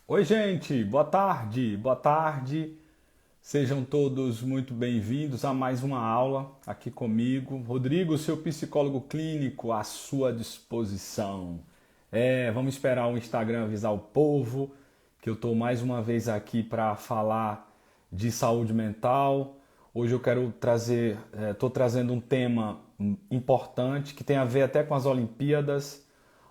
Oi, gente, boa tarde, boa tarde. Sejam todos muito bem-vindos a mais uma aula aqui comigo. Rodrigo, seu psicólogo clínico, à sua disposição. Vamos esperar o Instagram avisar o povo que eu estou mais uma vez aqui para falar de saúde mental. Hoje eu quero trazer, estou trazendo um tema importante que tem a ver até com as Olimpíadas,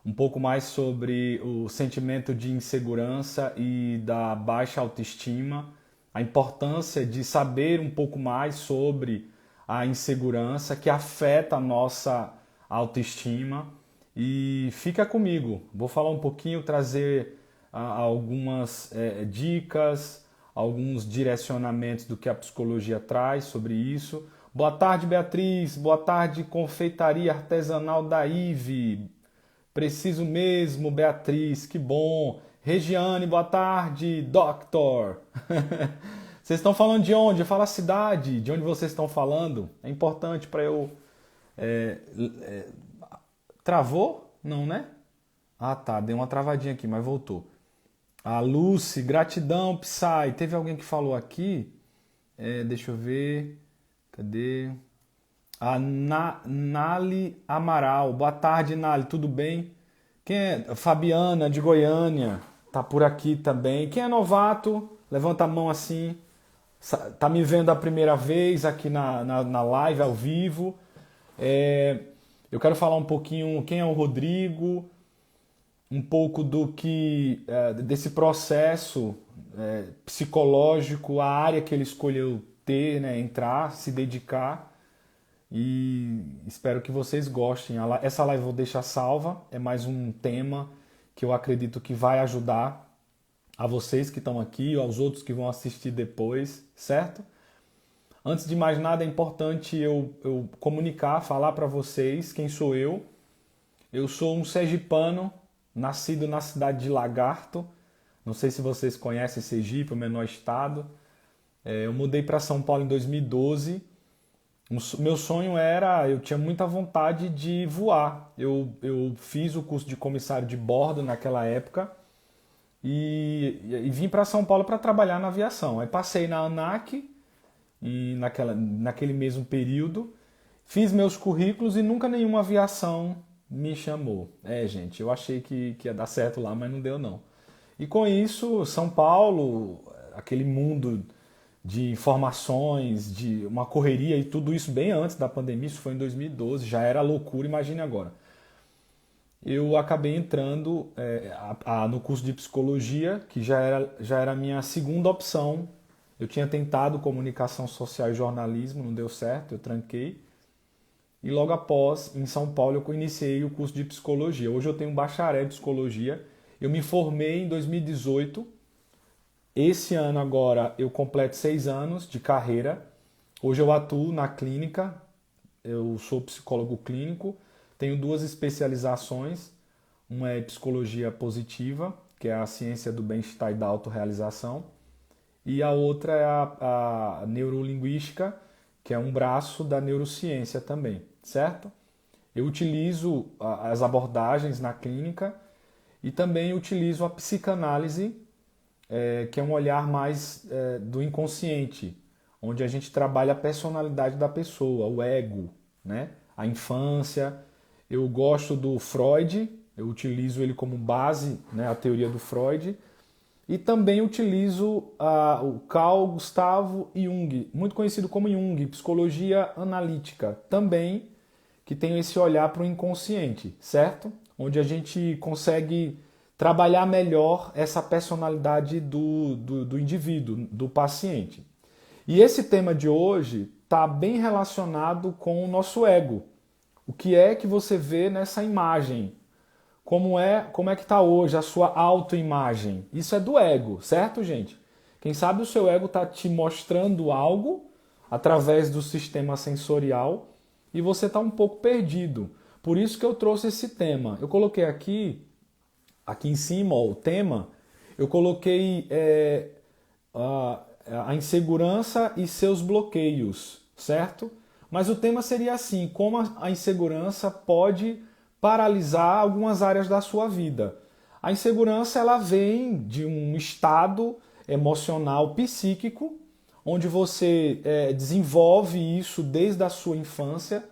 um pouco mais sobre o sentimento de insegurança e da baixa autoestima, a importância de saber um pouco mais sobre a insegurança que afeta a nossa autoestima. E fica comigo, vou falar um pouquinho, trazer algumas dicas, alguns direcionamentos do que a psicologia traz sobre isso. Boa tarde, Beatriz. Boa tarde, Confeitaria Artesanal da Ive. Preciso mesmo, Beatriz, que bom. Regiane, boa tarde. Doctor. Vocês estão falando de onde? Fala a cidade, de onde vocês estão falando. É importante para eu. é, é, Travou? Não, né? Ah, tá. Deu uma travadinha aqui, mas voltou. A Lucy, gratidão, Psy. Teve alguém que falou aqui? Deixa eu ver. Cadê? A Nali Amaral. Boa tarde, Nali. Tudo bem? Quem é? Fabiana, de Goiânia. Tá por aqui também. Quem é novato? Levanta a mão assim. Tá me vendo a primeira vez aqui na live, ao vivo. É, eu quero falar um pouquinho quem é o Rodrigo, um pouco do que desse processo psicológico, a área que ele escolheu ter, né, entrar, se dedicar. E espero que vocês gostem. Essa live eu vou deixar salva, é mais um tema que eu acredito que vai ajudar a vocês que estão aqui e aos outros que vão assistir depois, certo? Antes de mais nada, é importante eu comunicar, falar para vocês quem sou eu. Eu sou um sergipano, nascido na cidade de Lagarto. Não sei se vocês conhecem Sergipe, o menor estado. Eu mudei para São Paulo em 2012. Meu sonho era, eu tinha muita vontade de voar. Eu fiz o curso de comissário de bordo naquela época e vim para São Paulo para trabalhar na aviação. Aí passei na ANAC naquele mesmo período, fiz meus currículos e nunca nenhuma aviação me chamou. Gente, eu achei que ia dar certo lá, mas não deu não. E com isso, São Paulo, aquele mundo de informações, de uma correria e tudo isso bem antes da pandemia, isso foi em 2012, já era loucura, imagine agora. Eu acabei entrando no curso de psicologia, que já era a minha segunda opção. Eu tinha tentado comunicação social e jornalismo, não deu certo, eu tranquei. E logo após, em São Paulo, eu iniciei o curso de psicologia. Hoje eu tenho um bacharel em psicologia. Eu me formei em 2018. Esse ano agora eu completo 6 anos de carreira. Hoje eu atuo na clínica, eu sou psicólogo clínico, tenho duas especializações. Uma é psicologia positiva, que é a ciência do bem-estar e da autorrealização. E a outra é a neurolinguística, que é um braço da neurociência também, certo? Eu utilizo as abordagens na clínica e também utilizo a psicanálise, que é um olhar mais do inconsciente, onde a gente trabalha a personalidade da pessoa, o ego, né? A infância. Eu gosto do Freud, eu utilizo ele como base, né, a teoria do Freud, e também utilizo o Carl Gustavo Jung, muito conhecido como Jung, psicologia analítica, também que tem esse olhar para o inconsciente, certo? Onde a gente consegue trabalhar melhor essa personalidade do indivíduo, do paciente. E esse tema de hoje está bem relacionado com o nosso ego. O que é que você vê nessa imagem? Como é que está hoje a sua autoimagem? Isso é do ego, certo, gente? Quem sabe o seu ego está te mostrando algo através do sistema sensorial e você está um pouco perdido. Por isso que eu trouxe esse tema. Eu coloquei aqui em cima, ó, o tema, eu coloquei a, a insegurança e seus bloqueios, certo? Mas o tema seria assim: como a insegurança pode paralisar algumas áreas da sua vida. A insegurança ela vem de um estado emocional psíquico, onde você desenvolve isso desde a sua infância.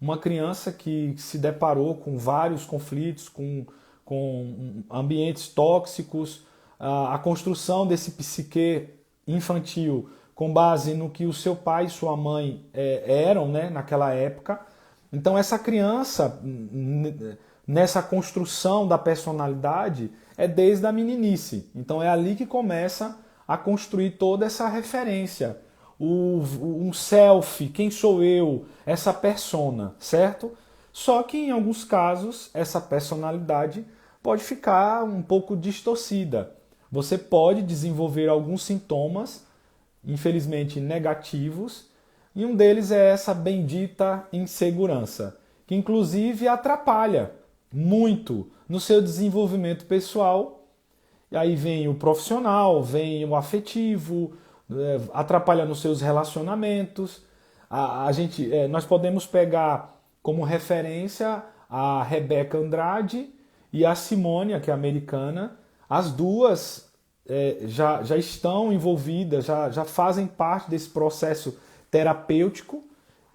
Uma criança que se deparou com vários conflitos, com ambientes tóxicos, a construção desse psique infantil com base no que o seu pai e sua mãe eram, né, naquela época. Então essa criança, nessa construção da personalidade, é desde a meninice. Então é ali que começa a construir toda essa referência. Um self, quem sou eu, essa persona, certo? Só que em alguns casos essa personalidade pode ficar um pouco distorcida. Você pode desenvolver alguns sintomas, infelizmente negativos, e um deles é essa bendita insegurança, que inclusive atrapalha muito no seu desenvolvimento pessoal. E aí vem o profissional, vem o afetivo, atrapalha nos seus relacionamentos. Nós podemos pegar como referência a Rebeca Andrade e a Simone, que é americana. As duas já estão envolvidas, já fazem parte desse processo terapêutico,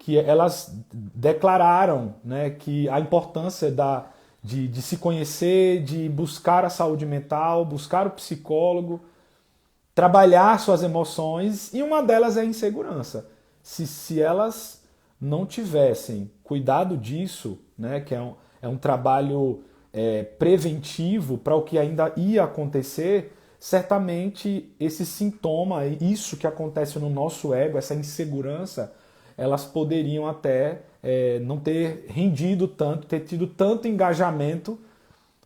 que elas declararam, né, que a importância de se conhecer, de buscar a saúde mental, buscar o psicólogo, trabalhar suas emoções, e uma delas é a insegurança. Se elas não tivessem cuidado disso, né, que é um trabalho preventivo para o que ainda ia acontecer, certamente esse sintoma, isso que acontece no nosso ego, essa insegurança, elas poderiam até não ter rendido tanto, ter tido tanto engajamento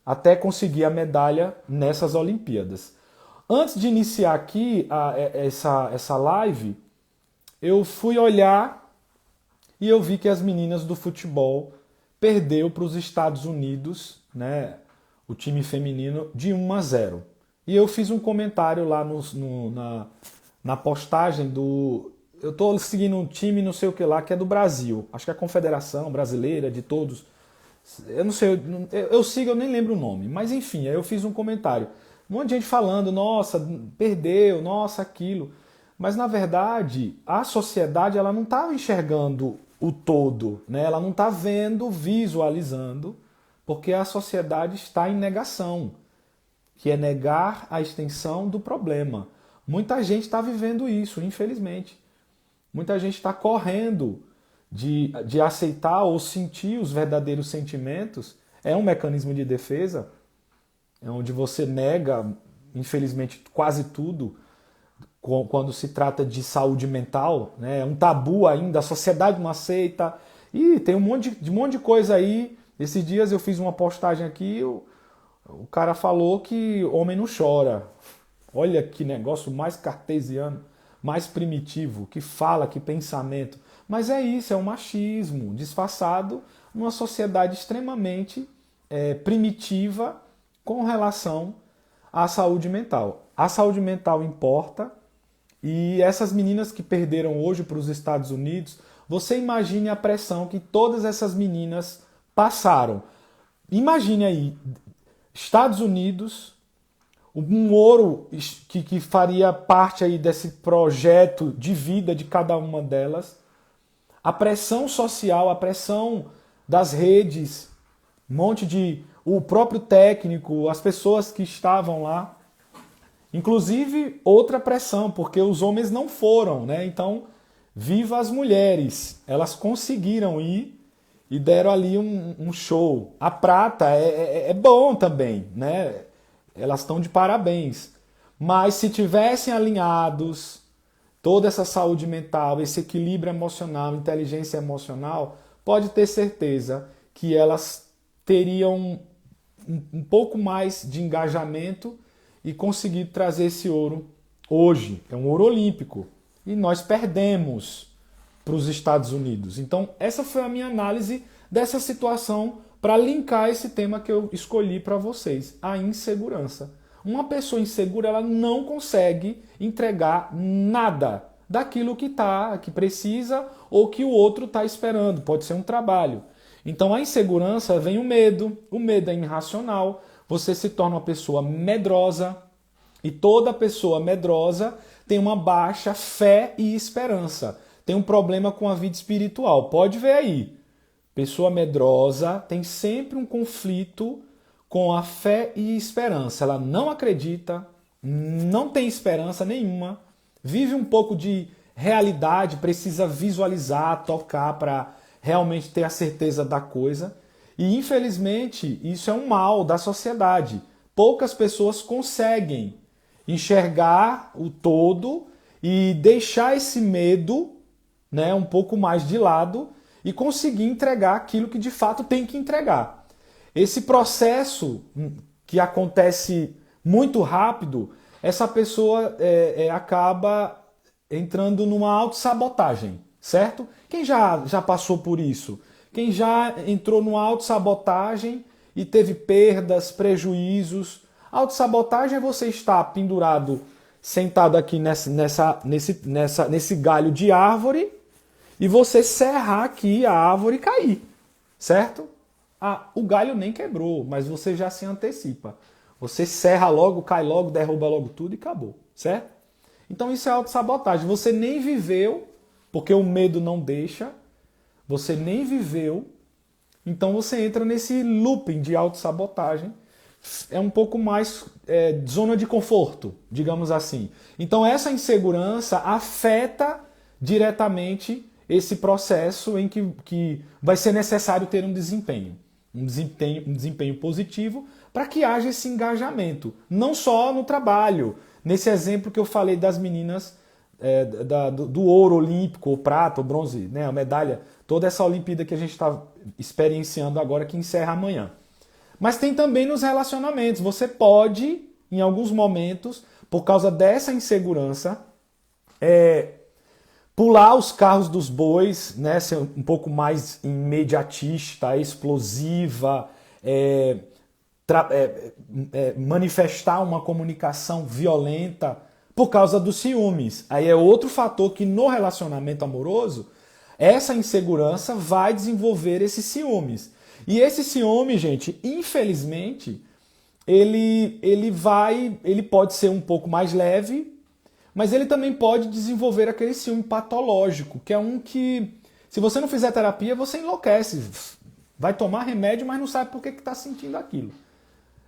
até conseguir a medalha nessas Olimpíadas. Antes de iniciar aqui essa live, eu fui olhar e eu vi que as meninas do futebol perdeu para os Estados Unidos, né, o time feminino, de 1-0. E eu fiz um comentário lá na postagem do... Eu estou seguindo um time não sei o que lá, que é do Brasil. Acho que é a Confederação Brasileira de Todos. Eu não sei, eu sigo, eu nem lembro o nome. Mas enfim, aí eu fiz um comentário. Um monte de gente falando, nossa, perdeu, nossa, aquilo. Mas na verdade, a sociedade ela não está enxergando o todo, né? Ela não está vendo, visualizando, porque a sociedade está em negação, que é negar a extensão do problema. Muita gente está vivendo isso, infelizmente. Muita gente está correndo de aceitar ou sentir os verdadeiros sentimentos. É um mecanismo de defesa, é onde você nega, infelizmente, quase tudo quando se trata de saúde mental. Né? É um tabu ainda, a sociedade não aceita. E tem um monte de coisa aí. Esses dias eu fiz uma postagem aqui, o cara falou que homem não chora. Olha que negócio mais cartesiano, mais primitivo, que fala, que pensamento. Mas é isso, é um machismo disfarçado numa sociedade extremamente primitiva com relação à saúde mental. A saúde mental importa, e essas meninas que perderam hoje para os Estados Unidos, você imagine a pressão que todas essas meninas passaram. Imagine aí, Estados Unidos, um ouro que faria parte aí desse projeto de vida de cada uma delas, a pressão social, a pressão das redes, o próprio técnico, as pessoas que estavam lá, inclusive outra pressão, porque os homens não foram, né? Então, viva as mulheres, elas conseguiram ir e deram ali um show. A prata é bom também, né? Elas estão de parabéns. Mas se tivessem alinhados toda essa saúde mental, esse equilíbrio emocional, inteligência emocional, pode ter certeza que elas teriam um pouco mais de engajamento e conseguir trazer esse ouro hoje. É um ouro olímpico. E nós perdemos para os Estados Unidos. Então, essa foi a minha análise dessa situação para linkar esse tema que eu escolhi para vocês, a insegurança. Uma pessoa insegura, ela não consegue entregar nada daquilo que precisa ou que o outro está esperando. Pode ser um trabalho. Então, a insegurança vem o medo é irracional. você se torna uma pessoa medrosa, e toda pessoa medrosa tem uma baixa fé e esperança. Tem um problema com a vida espiritual. Pode ver aí. Pessoa medrosa tem sempre um conflito com a fé e esperança. Ela não acredita, não tem esperança nenhuma, vive um pouco de realidade, precisa visualizar, tocar para realmente ter a certeza da coisa. E infelizmente isso é um mal da sociedade. Poucas pessoas conseguem enxergar o todo e deixar esse medo, né, um pouco mais de lado e conseguir entregar aquilo que de fato tem que entregar. Esse processo que acontece muito rápido, essa pessoa acaba entrando numa autossabotagem, certo? Quem já passou por isso? Quem já entrou numa autossabotagem e teve perdas, prejuízos? Autossabotagem é você estar pendurado, sentado aqui nesse galho de árvore e você serrar aqui a árvore e cair, certo? O galho nem quebrou, mas você já se antecipa. Você serra logo, cai logo, derruba logo tudo e acabou, certo? Então isso é autossabotagem. Você nem viveu, porque o medo não deixa, você nem viveu, então você entra nesse looping de autossabotagem. É um pouco mais zona de conforto, digamos assim. Então essa insegurança afeta diretamente esse processo em que vai ser necessário ter um desempenho positivo para que haja esse engajamento. Não só no trabalho. Nesse exemplo que eu falei das meninas do ouro olímpico, ou prata, ou bronze, né, a medalha, toda essa Olimpíada que a gente está experienciando agora, que encerra amanhã. Mas tem também nos relacionamentos. Você pode, em alguns momentos, por causa dessa insegurança, pular os carros dos bois, né, ser um pouco mais imediatista, explosiva, manifestar uma comunicação violenta por causa dos ciúmes. Aí é outro fator que no relacionamento amoroso, essa insegurança vai desenvolver esses ciúmes. E esse ciúme, gente, infelizmente, ele pode ser um pouco mais leve, mas ele também pode desenvolver aquele ciúme patológico, que é um que, se você não fizer terapia, você enlouquece. Vai tomar remédio, mas não sabe por que está sentindo aquilo.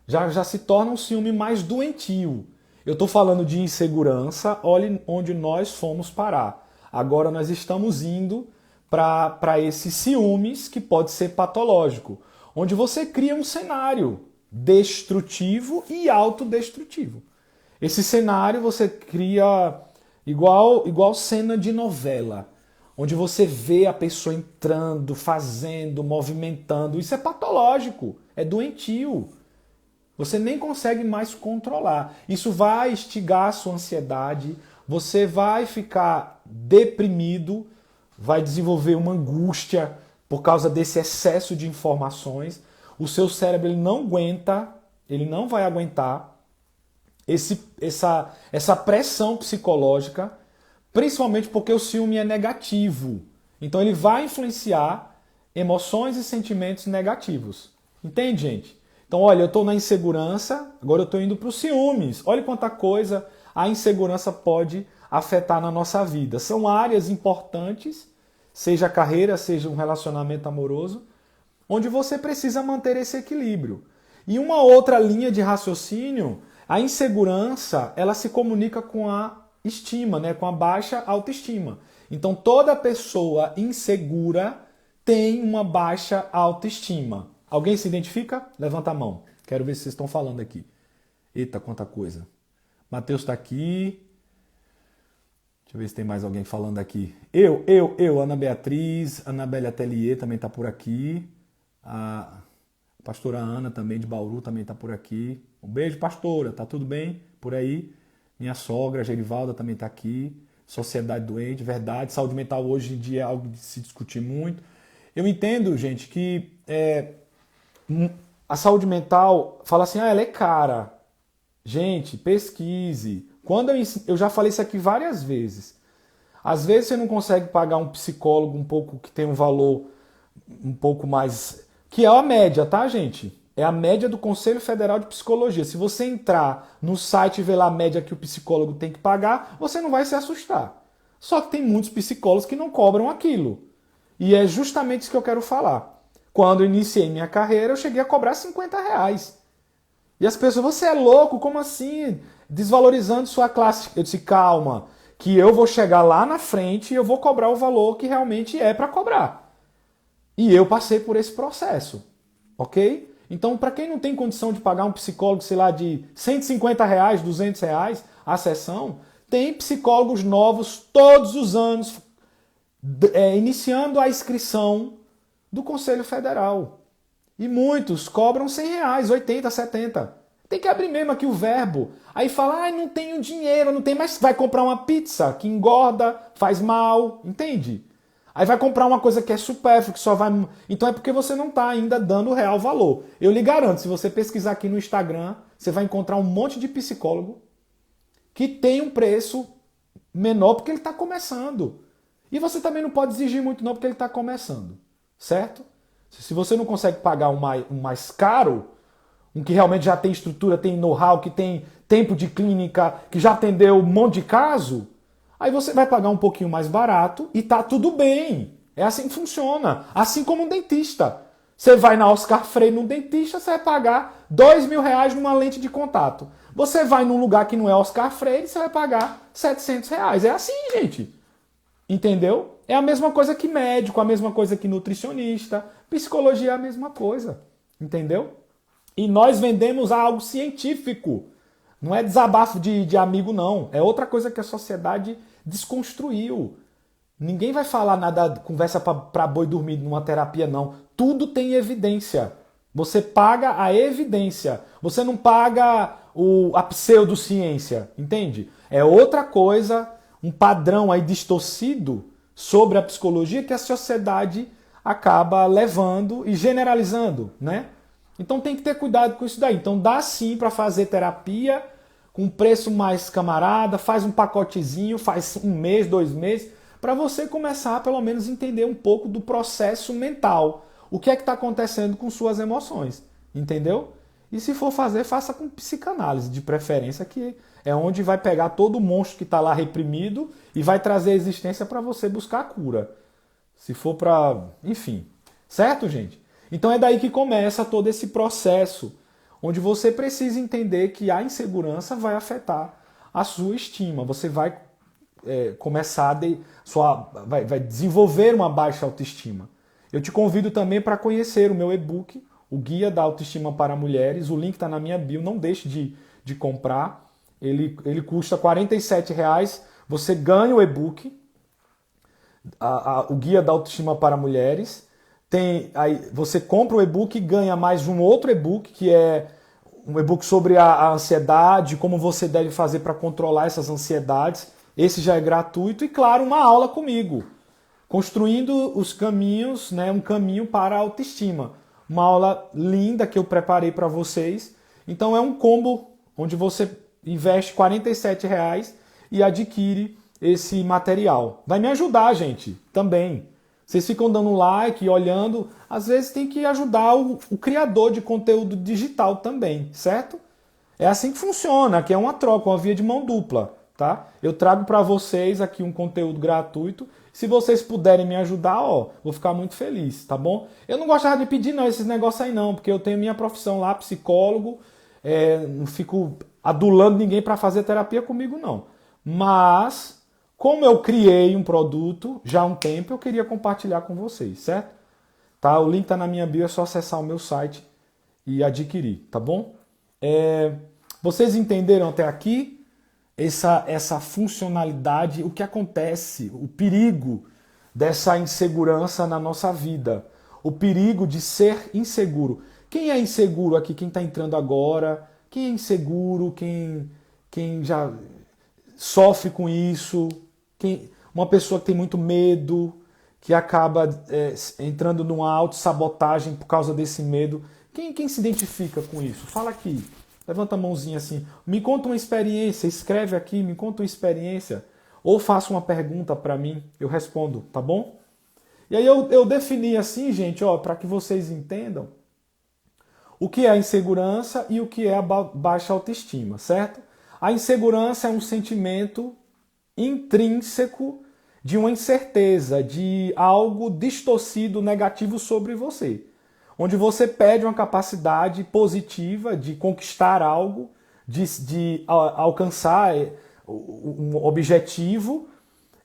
Já se torna um ciúme mais doentio. Eu estou falando de insegurança, olhe onde nós fomos parar. Agora nós estamos indo para esses ciúmes que pode ser patológico, onde você cria um cenário destrutivo e autodestrutivo. Esse cenário você cria igual cena de novela, onde você vê a pessoa entrando, fazendo, movimentando. Isso é patológico, é doentio. Você nem consegue mais controlar. Isso vai instigar a sua ansiedade, você vai ficar deprimido, vai desenvolver uma angústia por causa desse excesso de informações. O seu cérebro ele não aguenta, ele não vai aguentar essa pressão psicológica, principalmente porque o ciúme é negativo. Então ele vai influenciar emoções e sentimentos negativos. Entende, gente? Então, olha, eu estou na insegurança, agora eu estou indo para os ciúmes. Olha quanta coisa a insegurança pode afetar na nossa vida. São áreas importantes, seja a carreira, seja um relacionamento amoroso, onde você precisa manter esse equilíbrio. E uma outra linha de raciocínio, a insegurança, ela se comunica com a estima, né? Com a baixa autoestima. Então, toda pessoa insegura tem uma baixa autoestima. Alguém se identifica? Levanta a mão. Quero ver se vocês estão falando aqui. Eita, quanta coisa. Matheus está aqui. Deixa eu ver se tem mais alguém falando aqui. Eu, Ana Beatriz, Anabelle Atelier também está por aqui. A pastora Ana também de Bauru também está por aqui. Um beijo, pastora. Tá tudo bem por aí? Minha sogra, Gerivalda, também está aqui. Sociedade doente, verdade. Saúde mental hoje em dia é algo de se discutir muito. Eu entendo, gente, que a saúde mental fala assim, ela é cara. Gente, pesquise. Eu já falei isso aqui várias vezes. Às vezes você não consegue pagar um psicólogo um pouco que tem um valor um pouco mais... Que é a média, tá, gente? É a média do Conselho Federal de Psicologia. Se você entrar no site e ver lá a média que o psicólogo tem que pagar, você não vai se assustar. Só que tem muitos psicólogos que não cobram aquilo. E é justamente isso que eu quero falar. Quando eu iniciei minha carreira, eu cheguei a cobrar R$ 50. E as pessoas, você é louco? Como assim? Desvalorizando sua classe. Eu disse, calma, que eu vou chegar lá na frente e eu vou cobrar o valor que realmente é para cobrar. E eu passei por esse processo, ok? Então, para quem não tem condição de pagar um psicólogo, sei lá, de R$ 150, R$ 200 a sessão, tem psicólogos novos todos os anos, iniciando a inscrição do Conselho Federal. E muitos cobram R$ 100, 80, 70. Tem que abrir mesmo aqui o verbo. Aí fala, não tenho dinheiro, não tem mais. Vai comprar uma pizza que engorda, faz mal, entende? Aí vai comprar uma coisa que é supérflua, que só vai... Então é porque você não está ainda dando o real valor. Eu lhe garanto, se você pesquisar aqui no Instagram, você vai encontrar um monte de psicólogo que tem um preço menor porque ele está começando. E você também não pode exigir muito não porque ele está começando, certo? Se você não consegue pagar um mais caro, um que realmente já tem estrutura, tem know-how, que tem tempo de clínica, que já atendeu um monte de caso, aí você vai pagar um pouquinho mais barato e tá tudo bem. É assim que funciona. Assim como um dentista. Você vai na Oscar Freire num dentista, você vai pagar R$ 2.000 numa lente de contato. Você vai num lugar que não é Oscar Freire, você vai pagar R$ 700. É assim, gente. Entendeu? É a mesma coisa que médico, a mesma coisa que nutricionista. Psicologia é a mesma coisa. Entendeu? E nós vendemos algo científico. Não é desabafo de amigo, não. É outra coisa que a sociedade desconstruiu. Ninguém vai falar nada, conversa para boi dormir numa terapia, não. Tudo tem evidência. Você paga a evidência. Você não paga a pseudociência, entende? É outra coisa, um padrão aí distorcido sobre a psicologia que a sociedade acaba levando e generalizando, né? Então tem que ter cuidado com isso daí. Então dá sim para fazer terapia com preço mais camarada, faz um pacotezinho, faz 1 mês, 2 meses, para você começar a pelo menos entender um pouco do processo mental. O que é que está acontecendo com suas emoções, entendeu? E se for fazer, faça com psicanálise, de preferência, que é onde vai pegar todo o monstro que está lá reprimido e vai trazer a existência para você buscar a cura. Se for para... enfim. Certo, gente? Então é daí que começa todo esse processo, onde você precisa entender que a insegurança vai afetar a sua estima. Você vai começar vai desenvolver uma baixa autoestima. Eu te convido também para conhecer o meu e-book, o Guia da Autoestima para Mulheres. O link está na minha bio, não deixe de comprar. Ele custa R$ 47,00. Você ganha o e-book, o Guia da Autoestima para Mulheres. Aí você compra o e-book e ganha mais um outro e-book, que é um e-book sobre a ansiedade, como você deve fazer para controlar essas ansiedades. Esse já é gratuito e, claro, uma aula comigo, construindo os caminhos, né, um caminho para a autoestima. Uma aula linda que eu preparei para vocês. Então é um combo onde você investe R$ 47,00 e adquire esse material. Vai me ajudar, gente, também. Vocês ficam dando like, olhando. Às vezes tem que ajudar o criador de conteúdo digital também, certo? É assim que funciona, que é uma troca, uma via de mão dupla, tá? Eu trago para vocês aqui um conteúdo gratuito. Se vocês puderem me ajudar, vou ficar muito feliz, tá bom? Eu não gostava de pedir não esses negócios aí não, porque eu tenho minha profissão lá, psicólogo, não fico adulando ninguém para fazer terapia comigo não. Mas, como eu criei um produto já há um tempo, eu queria compartilhar com vocês, certo? Tá? O link tá na minha bio, é só acessar o meu site e adquirir, tá bom? Vocês entenderam até aqui essa funcionalidade, o que acontece, o perigo dessa insegurança na nossa vida, o perigo de ser inseguro. Quem é inseguro aqui? Quem está entrando agora? Quem é inseguro? Quem já sofre com isso? Uma pessoa que tem muito medo, que acaba entrando numa autossabotagem por causa desse medo. Quem se identifica com isso? Fala aqui. Levanta a mãozinha assim. Me conta uma experiência. Escreve aqui, me conta uma experiência. Ou faça uma pergunta para mim. Eu respondo, tá bom? E aí eu defini assim, gente, para que vocês entendam. O que é a insegurança e o que é a baixa autoestima, certo? A insegurança é um sentimento intrínseco de uma incerteza, de algo distorcido, negativo sobre você, onde você perde uma capacidade positiva de conquistar algo, de alcançar um objetivo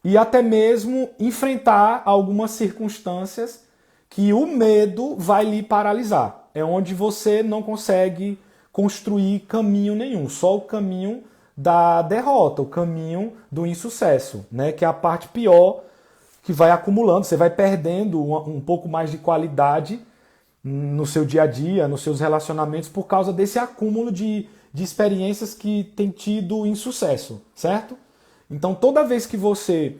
e até mesmo enfrentar algumas circunstâncias que o medo vai lhe paralisar. É onde você não consegue construir caminho nenhum, só o caminho da derrota, o caminho do insucesso, né? Que é a parte pior que vai acumulando, você vai perdendo um pouco mais de qualidade no seu dia a dia, nos seus relacionamentos, por causa desse acúmulo de experiências que tem tido insucesso, certo? Então, toda vez que você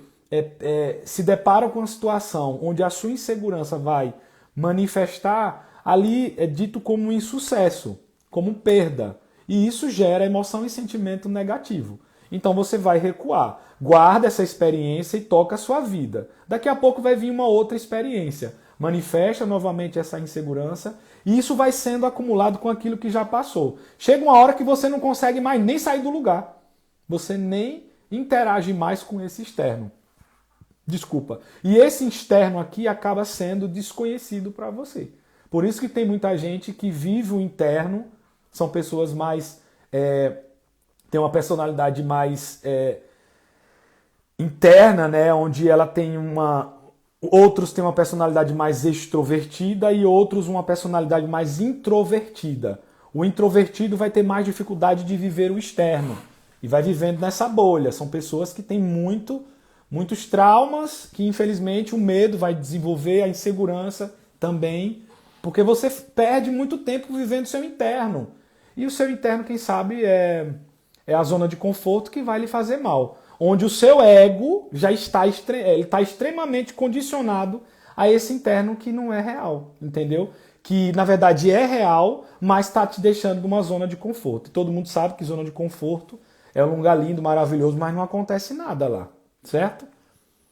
se depara com uma situação onde a sua insegurança vai manifestar, ali é dito como um insucesso, como perda. E isso gera emoção e sentimento negativo. Então você vai recuar. Guarda essa experiência e toca a sua vida. Daqui a pouco vai vir uma outra experiência. Manifesta novamente essa insegurança e isso vai sendo acumulado com aquilo que já passou. Chega uma hora que você não consegue mais nem sair do lugar. Você nem interage mais com esse externo. Desculpa. E esse externo aqui acaba sendo desconhecido para você. Por isso que tem muita gente que vive o interno, são pessoas mais... tem uma personalidade mais interna, né? Onde ela tem uma... Outros têm uma personalidade mais extrovertida e outros uma personalidade mais introvertida. O introvertido vai ter mais dificuldade de viver o externo e vai vivendo nessa bolha. São pessoas que têm muitos traumas, que infelizmente o medo vai desenvolver, a insegurança também, porque você perde muito tempo vivendo o seu interno. E o seu interno, quem sabe, é a zona de conforto que vai lhe fazer mal. Onde o seu ego já está, ele está extremamente condicionado a esse interno que não é real, entendeu? Que na verdade é real, mas está te deixando numa zona de conforto. E todo mundo sabe que zona de conforto é um lugar lindo, maravilhoso, mas não acontece nada lá, certo?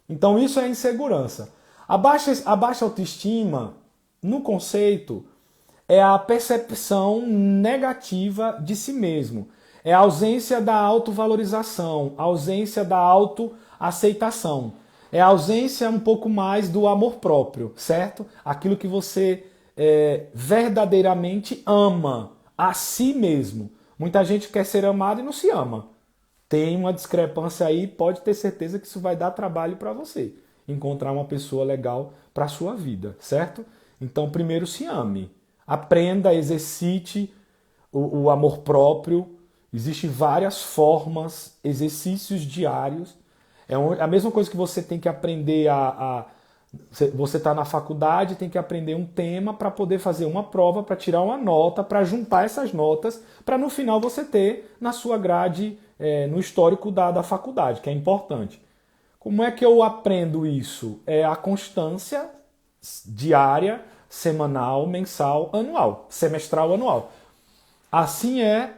Então isso é insegurança. A baixa autoestima, no conceito, é a percepção negativa de si mesmo. É a ausência da autovalorização, a ausência da autoaceitação. É a ausência um pouco mais do amor próprio, certo? Aquilo que você verdadeiramente ama a si mesmo. Muita gente quer ser amado e não se ama. Tem uma discrepância aí, pode ter certeza que isso vai dar trabalho para você. Encontrar uma pessoa legal para a sua vida, certo? Então, primeiro se ame. Aprenda, exercite o amor próprio. Existem várias formas, exercícios diários. É a mesma coisa que você tem que aprender você está na faculdade, tem que aprender um tema para poder fazer uma prova, para tirar uma nota, para juntar essas notas, para no final você ter na sua grade, no histórico da faculdade, que é importante. Como é que eu aprendo isso? É a constância diária, semanal, mensal, anual, semestral, anual. Assim é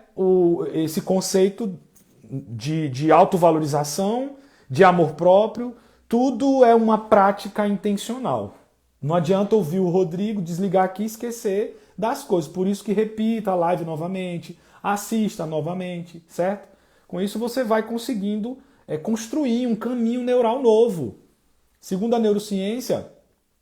esse conceito de autovalorização, de amor próprio, tudo é uma prática intencional. Não adianta ouvir o Rodrigo, desligar aqui e esquecer das coisas. Por isso que repita a live novamente, assista novamente, certo? Com isso você vai conseguindo construir um caminho neural novo. Segundo a neurociência,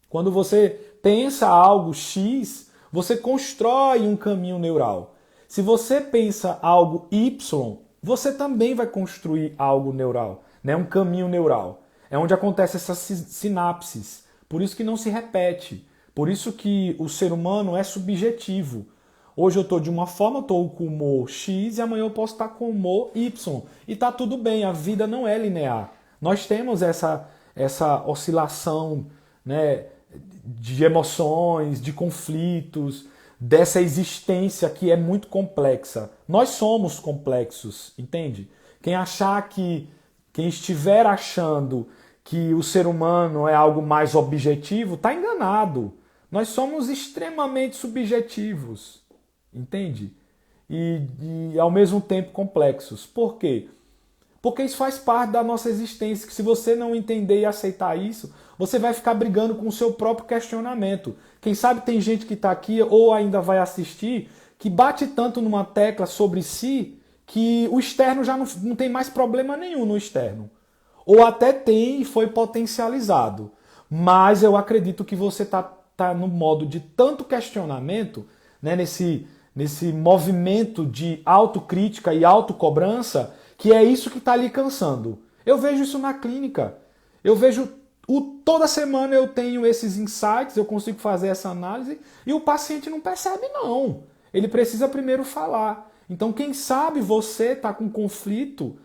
quando você pensa algo X, você constrói um caminho neural. Se você pensa algo Y, você também vai construir algo neural, né? Um caminho neural. É onde acontecem essas sinapses. Por isso que não se repete. Por isso que o ser humano é subjetivo. Hoje eu estou de uma forma, estou com humor X e amanhã eu posso estar com humor Y. E está tudo bem, a vida não é linear. Nós temos essa oscilação, né, de emoções, de conflitos, dessa existência que é muito complexa. Nós somos complexos, entende? Quem estiver achando que o ser humano é algo mais objetivo, está enganado. Nós somos extremamente subjetivos, entende? E ao mesmo tempo complexos. Por quê? Porque isso faz parte da nossa existência, que se você não entender e aceitar isso, você vai ficar brigando com o seu próprio questionamento. Quem sabe tem gente que está aqui ou ainda vai assistir que bate tanto numa tecla sobre si que o externo já não tem mais problema nenhum no externo. Ou até tem e foi potencializado. Mas eu acredito que você tá no modo de tanto questionamento, né, nesse movimento de autocrítica e autocobrança, que é isso que está lhe cansando. Eu vejo isso na clínica. Eu vejo toda semana eu tenho esses insights, eu consigo fazer essa análise e o paciente não percebe não. Ele precisa primeiro falar. Então quem sabe você está com conflito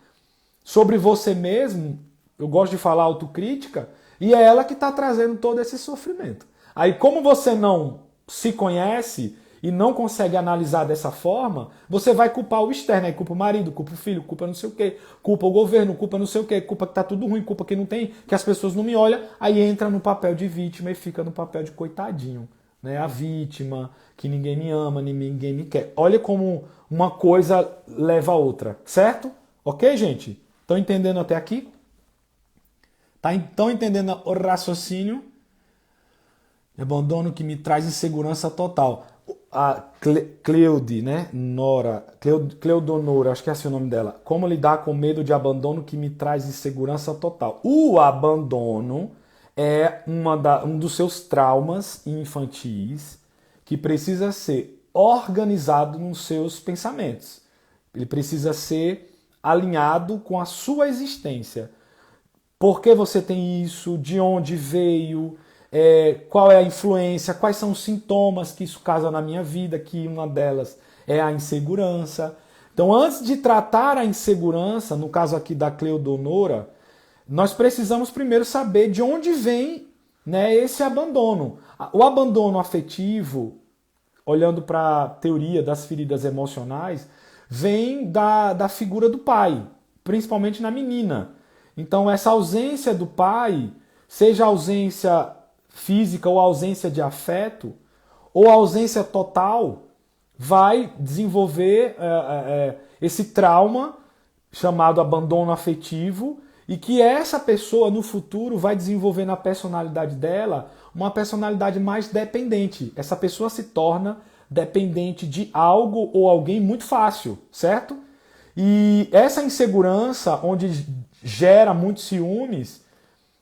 sobre você mesmo, eu gosto de falar autocrítica, e é ela que está trazendo todo esse sofrimento. Aí como você não se conhece e não consegue analisar dessa forma, você vai culpar o externo, aí culpa o marido, culpa o filho, culpa não sei o quê, culpa o governo, culpa não sei o quê, culpa que tá tudo ruim, culpa que não tem, que as pessoas não me olham, aí entra no papel de vítima e fica no papel de coitadinho, né? A vítima, que ninguém me ama, ninguém me quer. Olha como uma coisa leva a outra, certo? Ok, gente? Estão entendendo até aqui? Estão entendendo o raciocínio? Abandono que me traz insegurança total. A Cleude, né? Cleudonora, acho que é assim o nome dela. Como lidar com medo de abandono que me traz insegurança total? O abandono é um dos seus traumas infantis que precisa ser organizado nos seus pensamentos. Ele precisa ser alinhado com a sua existência. Por que você tem isso? De onde veio? Qual é a influência? Quais são os sintomas que isso causa na minha vida? Que uma delas é a insegurança. Então, antes de tratar a insegurança, no caso aqui da Cleudonora, nós precisamos primeiro saber de onde vem, né, esse abandono. O abandono afetivo, olhando para a teoria das feridas emocionais, vem da figura do pai, principalmente na menina. Então, essa ausência do pai, seja ausência física ou ausência de afeto, ou ausência total, vai desenvolver esse trauma chamado abandono afetivo, e que essa pessoa no futuro vai desenvolver na personalidade dela uma personalidade mais dependente. Essa pessoa se torna dependente de algo ou alguém muito fácil, certo? E essa insegurança, onde gera muitos ciúmes,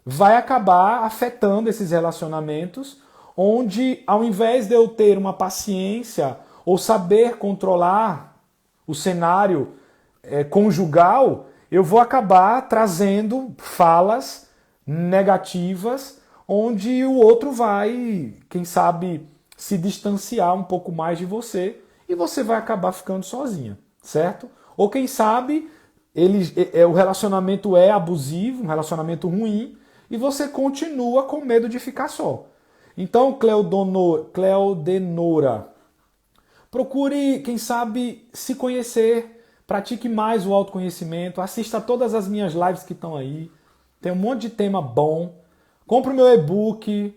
vai acabar afetando esses relacionamentos, onde ao invés de eu ter uma paciência ou saber controlar o cenário conjugal, eu vou acabar trazendo falas negativas, onde o outro vai, quem sabe, se distanciar um pouco mais de você e você vai acabar ficando sozinha, certo? Ou quem sabe o relacionamento é abusivo, um relacionamento ruim, e você continua com medo de ficar só. Então, Cleudenora, procure, quem sabe, se conhecer, pratique mais o autoconhecimento, assista a todas as minhas lives que estão aí, tem um monte de tema bom, compre o meu e-book,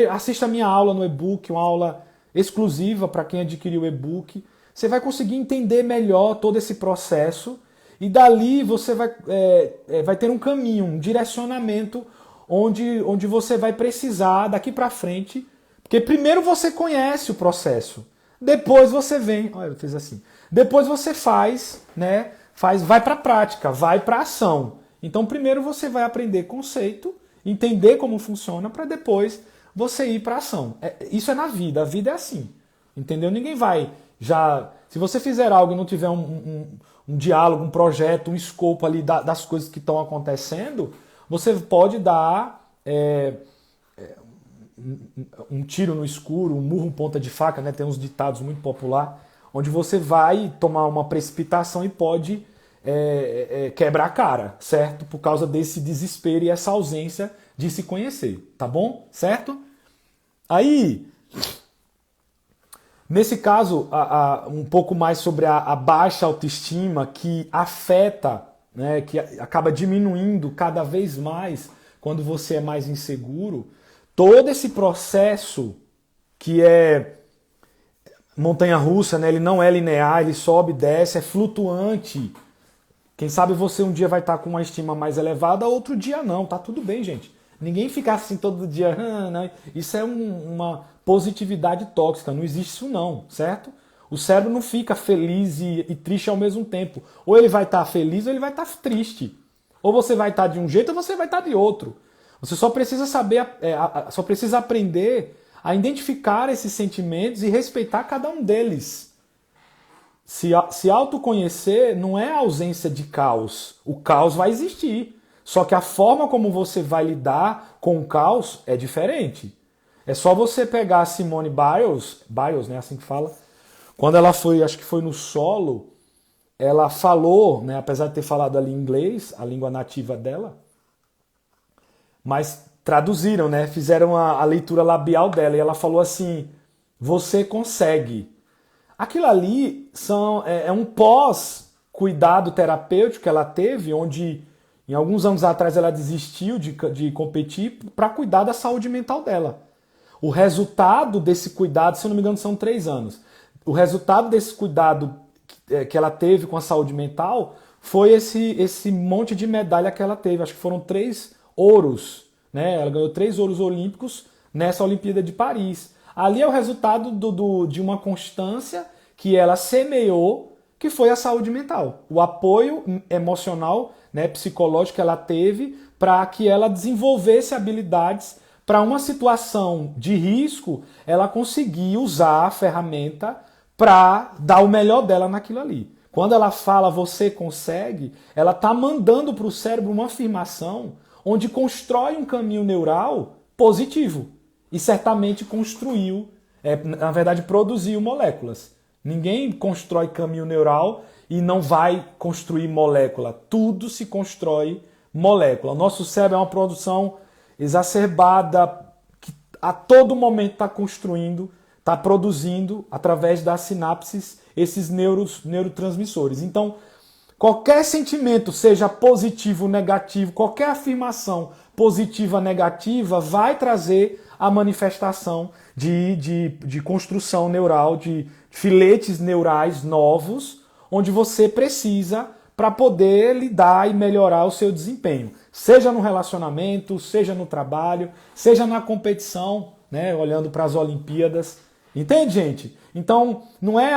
assista a minha aula no e-book, uma aula exclusiva para quem adquiriu o e-book. Você vai conseguir entender melhor todo esse processo e dali você vai ter um caminho, um direcionamento onde você vai precisar daqui para frente, porque primeiro você conhece o processo, depois você vem, olha, eu fiz assim, depois você faz, né? Vai para a prática, vai para a ação. Então primeiro você vai aprender conceito, entender como funciona para depois você ir para a ação. Isso é na vida, a vida é assim, entendeu? Ninguém vai se você fizer algo e não tiver um diálogo, um projeto, um escopo ali das coisas que estão acontecendo, você pode dar um tiro no escuro, um murro em ponta de faca, né? Tem uns ditados muito populares, onde você vai tomar uma precipitação e pode quebrar a cara, certo? Por causa desse desespero e essa ausência de se conhecer, tá bom? Certo? Aí, nesse caso, um pouco mais sobre a baixa autoestima que afeta, né, que acaba diminuindo cada vez mais quando você é mais inseguro, todo esse processo que é montanha-russa, né, ele não é linear, ele sobe e desce, é flutuante, Quem sabe você um dia vai estar com uma estima mais elevada, outro dia não, tá tudo bem, gente. Ninguém fica assim todo dia, né? Isso é uma positividade tóxica, não existe isso não, certo? O cérebro não fica feliz e triste ao mesmo tempo. Ou ele vai estar feliz ou ele vai estar triste. Ou você vai estar de um jeito ou você vai estar de outro. Você só precisa saber, só precisa aprender a identificar esses sentimentos e respeitar cada um deles. Se autoconhecer não é a ausência de caos. O caos vai existir. Só que a forma como você vai lidar com o caos é diferente. É só você pegar a Simone Biles, né, assim que fala, quando ela foi, acho que foi no solo, ela falou, né, apesar de ter falado ali em inglês, a língua nativa dela, mas traduziram, né, fizeram a leitura labial dela e ela falou assim: você consegue. Aquilo ali é um pós-cuidado terapêutico que ela teve, onde em alguns anos atrás ela desistiu de competir para cuidar da saúde mental dela. O resultado desse cuidado, se eu não me engano, são 3 anos. O resultado desse cuidado que ela teve com a saúde mental foi esse monte de medalha que ela teve. Acho que foram 3 ouros. Né? Ela ganhou 3 ouros olímpicos nessa Olimpíada de Paris. Ali é o resultado de uma constância que ela semeou, que foi a saúde mental. O apoio emocional, né, psicológico que ela teve para que ela desenvolvesse habilidades para uma situação de risco, ela conseguir usar a ferramenta para dar o melhor dela naquilo ali. Quando ela fala você consegue, ela está mandando para o cérebro uma afirmação onde constrói um caminho neural positivo. E certamente construiu, na verdade produziu moléculas. Ninguém constrói caminho neural e não vai construir molécula. Tudo se constrói molécula. O nosso cérebro é uma produção exacerbada que a todo momento está construindo, está produzindo, através das sinapses, esses neurotransmissores. Então, qualquer sentimento, seja positivo ou negativo, qualquer afirmação positiva ou negativa, vai trazer a manifestação de construção neural, de filetes neurais novos, onde você precisa para poder lidar e melhorar o seu desempenho. Seja no relacionamento, seja no trabalho, seja na competição, né, olhando para as Olimpíadas. Entende, gente? Então, não é,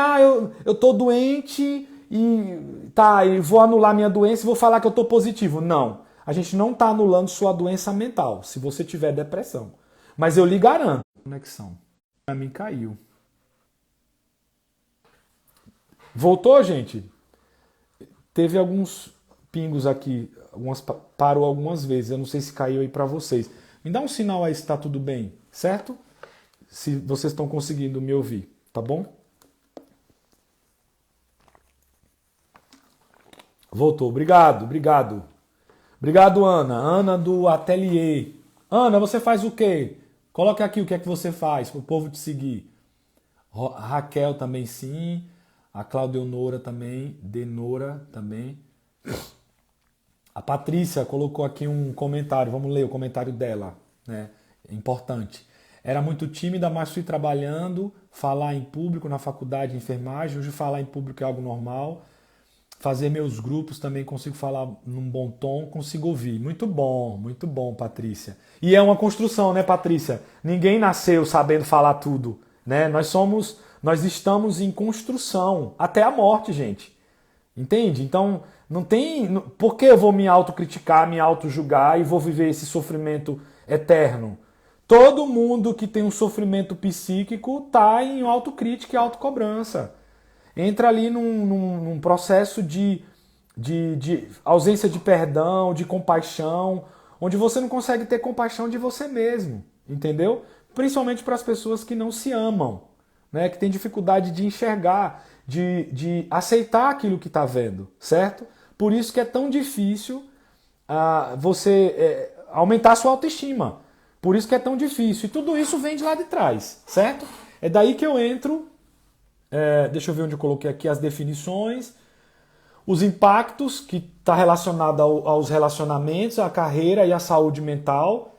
eu tô doente e vou anular minha doença e vou falar que eu tô positivo. Não. A gente não está anulando sua doença mental, se você tiver depressão. Mas eu lhe garanto. Conexão. Para mim caiu. Voltou, gente? Teve alguns pingos aqui, parou algumas vezes. Eu não sei se caiu aí para vocês. Me dá um sinal aí se está tudo bem, certo? Se vocês estão conseguindo me ouvir, tá bom? Voltou, obrigado. Obrigado, Ana. Ana do Atelier. Ana, você faz o quê? Coloque aqui o que é que você faz para o povo te seguir. A Raquel também sim. A Claudeonora também. Denora também. A Patrícia colocou aqui um comentário. Vamos ler o comentário dela. Né? Importante. Era muito tímida, mas fui trabalhando. Falar em público na faculdade de enfermagem. Hoje falar em público é algo normal. Fazer meus grupos também consigo falar num bom tom, consigo ouvir. Muito bom, Patrícia. E é uma construção, né, Patrícia? Ninguém nasceu sabendo falar tudo, né? Nós estamos em construção até a morte, gente. Entende? Então, não tem por que eu vou me autocriticar, me autojulgar e vou viver esse sofrimento eterno? Todo mundo que tem um sofrimento psíquico está em autocrítica e autocobrança. Entra ali num processo de ausência de perdão, de compaixão, onde você não consegue ter compaixão de você mesmo, entendeu? Principalmente para as pessoas que não se amam, né? Que têm dificuldade de enxergar, de aceitar aquilo que está vendo, certo? Por isso que é tão difícil você aumentar a sua autoestima. Por isso que é tão difícil. E tudo isso vem de lá de trás, certo? É daí que eu entro. Deixa eu ver onde eu coloquei aqui as definições. Os impactos, que está relacionado aos relacionamentos, à carreira e à saúde mental.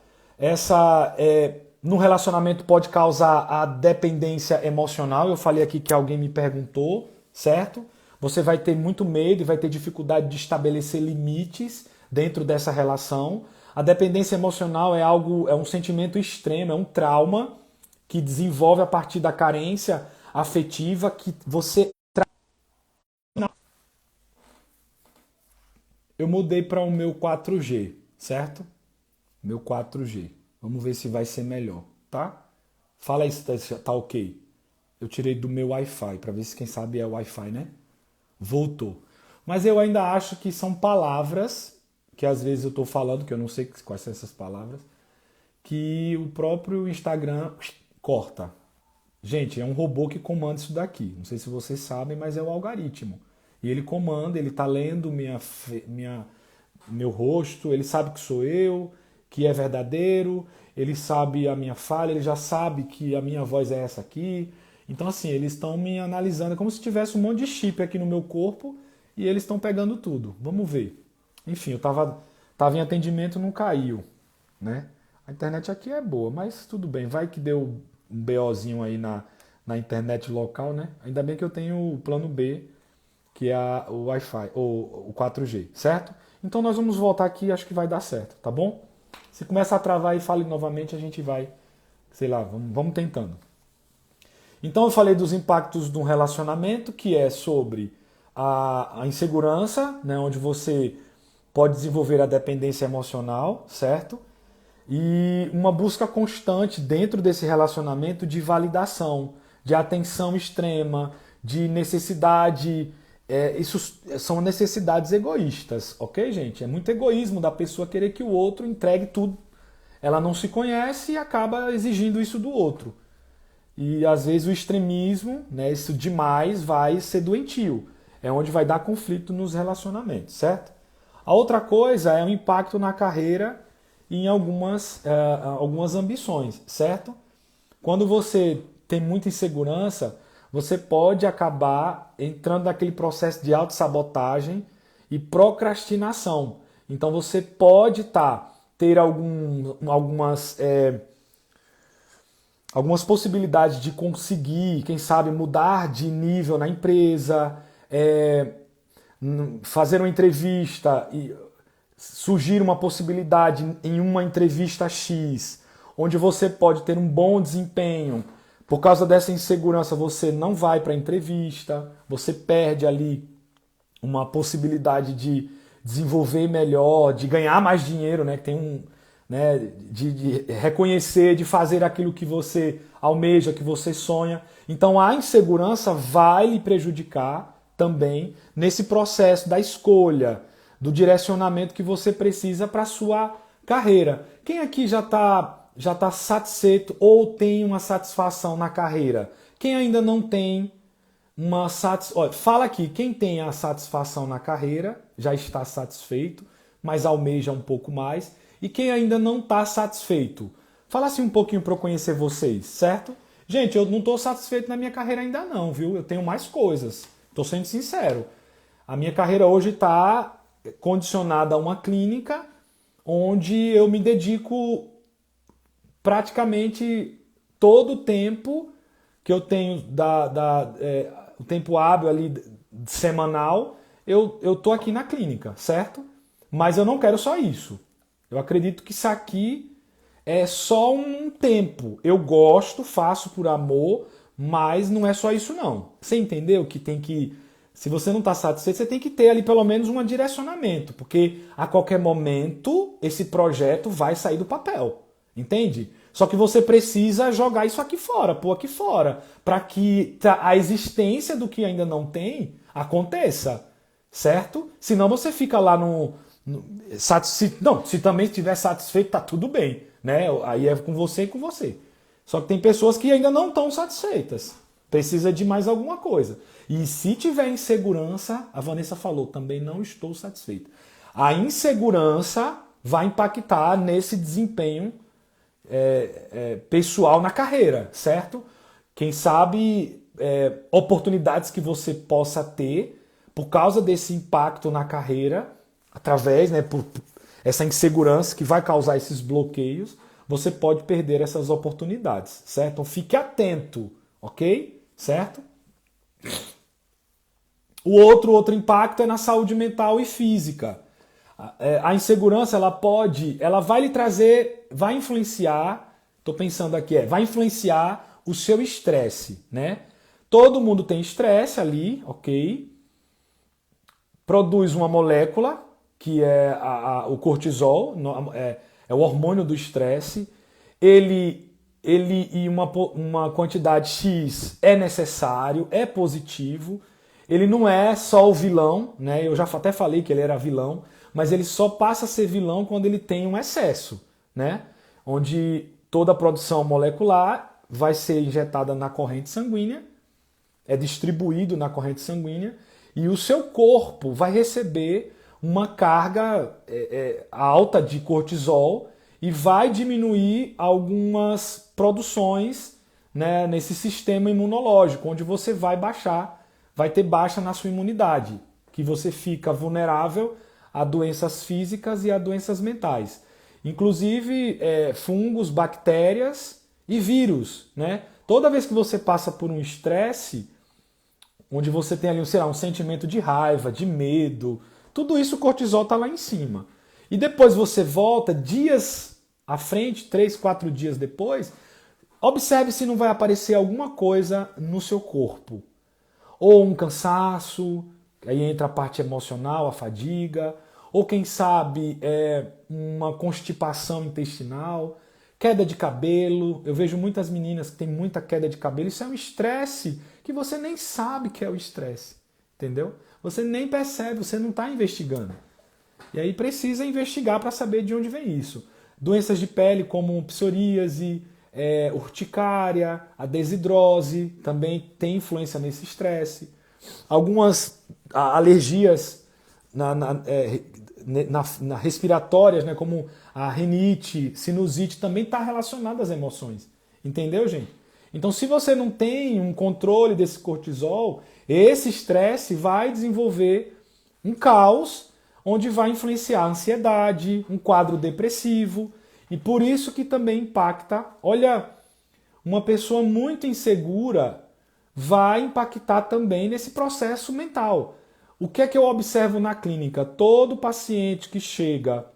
No relacionamento pode causar a dependência emocional. Eu falei aqui que alguém me perguntou, certo? você vai ter muito medo e vai ter dificuldade de estabelecer limites dentro dessa relação. A dependência emocional é um sentimento extremo, é um trauma que desenvolve a partir da carência afetiva que você... Eu mudei para o meu 4G, certo? Meu 4G. Vamos ver se vai ser melhor, tá? Fala aí se tá ok. Eu tirei do meu Wi-Fi, para ver se quem sabe é Wi-Fi, né? Voltou. Mas eu ainda acho que são palavras, que às vezes eu estou falando, que eu não sei quais são essas palavras, que o próprio Instagram corta. Gente, é um robô que comanda isso daqui. Não sei se vocês sabem, mas é o algoritmo. E ele comanda, ele está lendo meu rosto, ele sabe que sou eu, que é verdadeiro, ele sabe a minha falha, ele já sabe que a minha voz é essa aqui. Então, assim, eles estão me analisando, é como se tivesse um monte de chip aqui no meu corpo e eles estão pegando tudo. Vamos ver. Enfim, eu tava em atendimento, não caiu, né? A internet aqui é boa, mas tudo bem. Vai que deu um BOzinho aí na internet local, né? Ainda bem que eu tenho o plano B, que é o Wi-Fi, ou o 4G, certo? Então nós vamos voltar aqui, acho que vai dar certo, tá bom? Se começa a travar e fale novamente, a gente vai, sei lá, vamos tentando. Então eu falei dos impactos de um relacionamento, que é sobre a insegurança, né, onde você pode desenvolver a dependência emocional, certo? E uma busca constante dentro desse relacionamento de validação, de atenção extrema, de necessidade. Isso são necessidades egoístas, ok, gente? É muito egoísmo da pessoa querer que o outro entregue tudo. Ela não se conhece e acaba exigindo isso do outro. E às vezes o extremismo, né, isso demais, vai ser doentio. É onde vai dar conflito nos relacionamentos, certo? A outra coisa é o impacto na carreira e em algumas ambições, certo? Quando você tem muita insegurança, você pode acabar entrando naquele processo de autossabotagem e procrastinação. Então você pode ter algumas possibilidades de conseguir, quem sabe, mudar de nível na empresa, fazer uma entrevista e surgir uma possibilidade em uma entrevista X, onde você pode ter um bom desempenho. Por causa dessa insegurança, você não vai para a entrevista, você perde ali uma possibilidade de desenvolver melhor, de ganhar mais dinheiro, né? De reconhecer, de fazer aquilo que você almeja, que você sonha. Então a insegurança vai lhe prejudicar também nesse processo da escolha, do direcionamento que você precisa para a sua carreira. Quem aqui já tá satisfeito ou tem uma satisfação na carreira? Quem ainda não tem uma satisfação... Fala aqui, quem tem a satisfação na carreira, já está satisfeito, mas almeja um pouco mais. E quem ainda não está satisfeito? Fala assim um pouquinho para eu conhecer vocês, certo? Gente, eu não estou satisfeito na minha carreira ainda não, viu? Eu tenho mais coisas. Estou sendo sincero. A minha carreira hoje está condicionada a uma clínica onde eu me dedico praticamente todo o tempo que eu tenho o tempo hábil ali semanal, eu tô aqui na clínica, certo? Mas eu não quero só isso. Eu acredito que isso aqui é só um tempo. Eu gosto, faço por amor, mas não é só isso não. Você entendeu que tem que... Se você não está satisfeito, você tem que ter ali pelo menos um direcionamento, porque a qualquer momento esse projeto vai sair do papel, entende? Só que você precisa jogar isso aqui fora, pôr aqui fora, para que a existência do que ainda não tem aconteça, certo? Senão você fica lá se também estiver satisfeito, tá tudo bem, né? Aí é com você e com você. Só que tem pessoas que ainda não estão satisfeitas. Precisa de mais alguma coisa. E se tiver insegurança, a Vanessa falou, também não estou satisfeita. A insegurança vai impactar nesse desempenho pessoal na carreira, certo? Quem sabe oportunidades que você possa ter por causa desse impacto na carreira, através, por essa insegurança que vai causar esses bloqueios, você pode perder essas oportunidades, certo? Então fique atento, ok? Certo? O outro impacto é na saúde mental e física. A insegurança, ela vai lhe trazer, vai influenciar, estou pensando aqui, vai influenciar o seu estresse, né? Todo mundo tem estresse ali, ok? Produz uma molécula, que é o cortisol, é o hormônio do estresse. Ele e uma quantidade X é necessário, é positivo. Ele não é só o vilão, né? Eu já até falei que ele era vilão, mas ele só passa a ser vilão quando ele tem um excesso, né? Onde toda a produção molecular vai ser injetada na corrente sanguínea, é distribuído na corrente sanguínea, e o seu corpo vai receber uma carga alta de cortisol e vai diminuir algumas produções, né, nesse sistema imunológico, onde você vai ter baixa na sua imunidade, que você fica vulnerável a doenças físicas e a doenças mentais. Inclusive fungos, bactérias e vírus, né? Toda vez que você passa por um estresse, onde você tem ali, sei lá, um sentimento de raiva, de medo, tudo isso o cortisol está lá em cima. E depois você volta dias à frente, 3, 4 dias depois, observe se não vai aparecer alguma coisa no seu corpo. Ou um cansaço, aí entra a parte emocional, a fadiga, ou quem sabe uma constipação intestinal, queda de cabelo. Eu vejo muitas meninas que têm muita queda de cabelo. Isso é um estresse que você nem sabe que é o estresse, entendeu? Você nem percebe, você não está investigando. E aí precisa investigar para saber de onde vem isso. Doenças de pele como psoríase, urticária, a desidrose também tem influência nesse estresse. Algumas alergias respiratórias, né, como a rinite, sinusite, também está relacionada às emoções. Entendeu, gente? Então, se você não tem um controle desse cortisol, esse estresse vai desenvolver um caos, onde vai influenciar a ansiedade, um quadro depressivo, e por isso que também impacta. Olha, uma pessoa muito insegura vai impactar também nesse processo mental. O que é que eu observo na clínica? Todo paciente que chega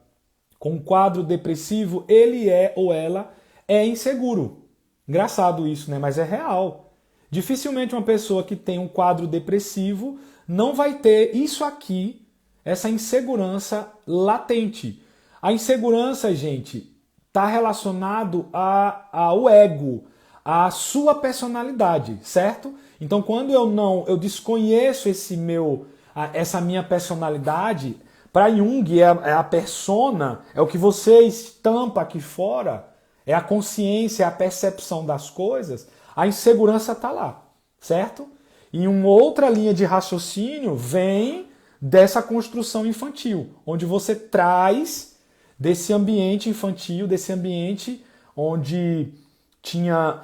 com um quadro depressivo, ele ou ela é inseguro. Engraçado isso, né? Mas é real. Dificilmente uma pessoa que tem um quadro depressivo não vai ter isso aqui, essa insegurança latente. A insegurança, gente, está relacionado ao ego, à sua personalidade, certo? Então, quando eu desconheço essa minha personalidade, para Jung é a persona, é o que você estampa aqui fora, é a consciência, é a percepção das coisas, a insegurança está lá, certo? E uma outra linha de raciocínio vem dessa construção infantil, onde você traz desse ambiente infantil, desse ambiente onde tinha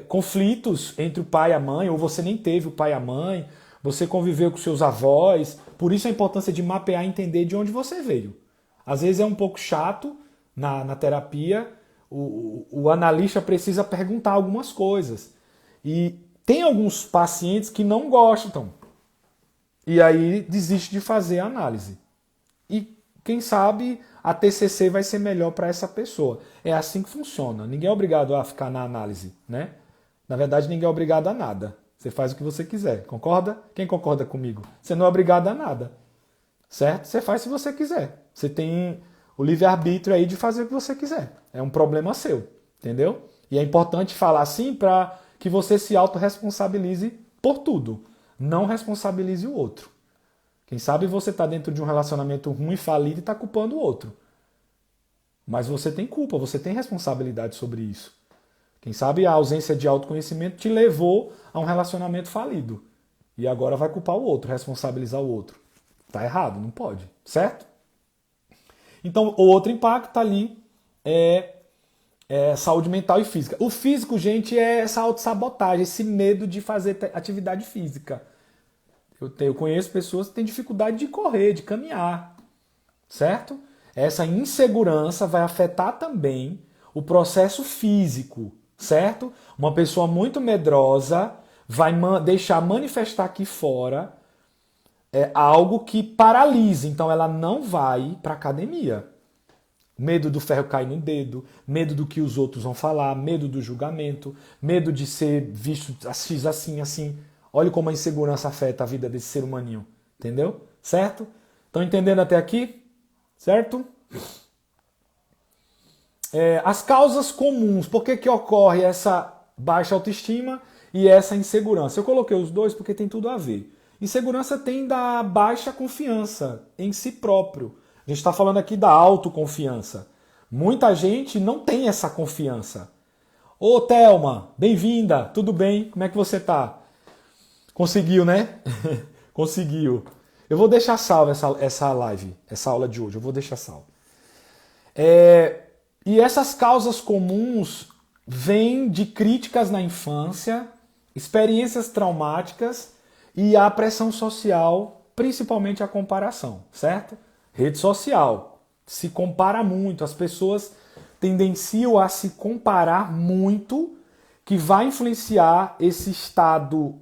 conflitos entre o pai e a mãe, ou você nem teve o pai e a mãe, você conviveu com seus avós. Por isso a importância de mapear e entender de onde você veio. Às vezes é um pouco chato na terapia, o analista precisa perguntar algumas coisas. E tem alguns pacientes que não gostam. E aí desiste de fazer a análise. E quem sabe a TCC vai ser melhor para essa pessoa. É assim que funciona. Ninguém é obrigado a ficar na análise, né? Na verdade, ninguém é obrigado a nada. Você faz o que você quiser. Concorda? Quem concorda comigo? Você não é obrigado a nada. Certo? Você faz se você quiser. Você tem o livre-arbítrio aí de fazer o que você quiser. É um problema seu. Entendeu? E é importante falar assim para que você se autorresponsabilize por tudo. Não responsabilize o outro. Quem sabe você está dentro de um relacionamento ruim, falido e está culpando o outro. Mas você tem culpa, você tem responsabilidade sobre isso. Quem sabe a ausência de autoconhecimento te levou a um relacionamento falido. E agora vai culpar o outro, responsabilizar o outro. Está errado, não pode. Certo? Então, o outro impacto ali é saúde mental e física. O físico, gente, é essa autossabotagem, esse medo de fazer atividade física. Eu conheço pessoas que têm dificuldade de correr, de caminhar, certo? Essa insegurança vai afetar também o processo físico, certo? Uma pessoa muito medrosa vai deixar manifestar aqui fora é algo que paralisa. Então ela não vai para academia. Medo do ferro cair no dedo, medo do que os outros vão falar, medo do julgamento, medo de ser visto assim, assim. Olha como a insegurança afeta a vida desse ser humaninho. Entendeu? Certo? Estão entendendo até aqui? Certo? As causas comuns. Por que ocorre essa baixa autoestima e essa insegurança? Eu coloquei os dois porque tem tudo a ver. Insegurança tem da baixa confiança em si próprio. A gente está falando aqui da autoconfiança. Muita gente não tem essa confiança. Ô, Thelma, bem-vinda, tudo bem? Como é que você tá? Conseguiu, né? Conseguiu. Eu vou deixar salva essa live, essa aula de hoje, eu vou deixar salva. E essas causas comuns vêm de críticas na infância, experiências traumáticas e a pressão social, principalmente a comparação, certo? Rede social. Se compara muito, as pessoas tendenciam a se comparar muito, que vai influenciar esse estado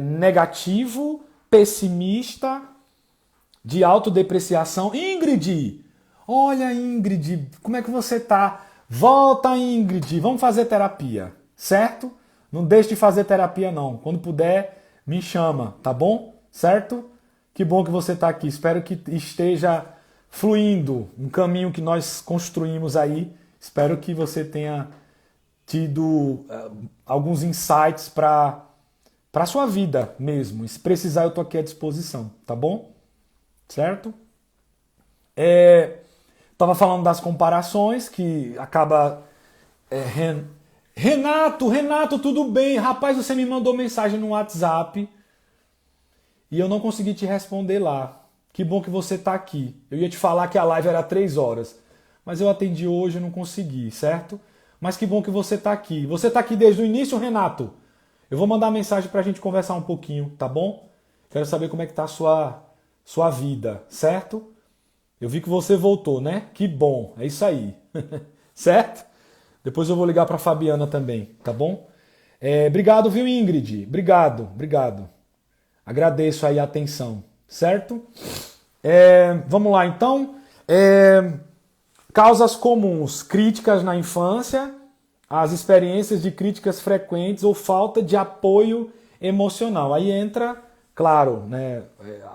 negativo, pessimista, de autodepreciação. Ingrid! Olha, Ingrid, como é que você tá? Volta, Ingrid, vamos fazer terapia, certo? Não deixe de fazer terapia, não. Quando puder, me chama, tá bom? Certo? Que bom que você está aqui. Espero que esteja fluindo um caminho que nós construímos aí. Espero que você tenha tido alguns insights para a sua vida mesmo. E se precisar, eu estou aqui à disposição, tá bom? Certo? Estava falando das comparações, que acaba... Renato, tudo bem? Rapaz, você me mandou mensagem no WhatsApp e eu não consegui te responder lá. Que bom que você está aqui. Eu ia te falar que a live era 3 horas, mas eu atendi hoje e não consegui, certo? Mas que bom que você está aqui. Você está aqui desde o início, Renato? Eu vou mandar mensagem para a gente conversar um pouquinho, tá bom? Quero saber como é que está a sua vida, certo? Eu vi que você voltou, né? Que bom, é isso aí. Certo? Depois eu vou ligar para a Fabiana também, tá bom? Obrigado, viu, Ingrid? Obrigado. Agradeço aí a atenção, certo? Vamos lá, então. Causas comuns, críticas na infância, as experiências de críticas frequentes ou falta de apoio emocional. Aí entra, claro, né,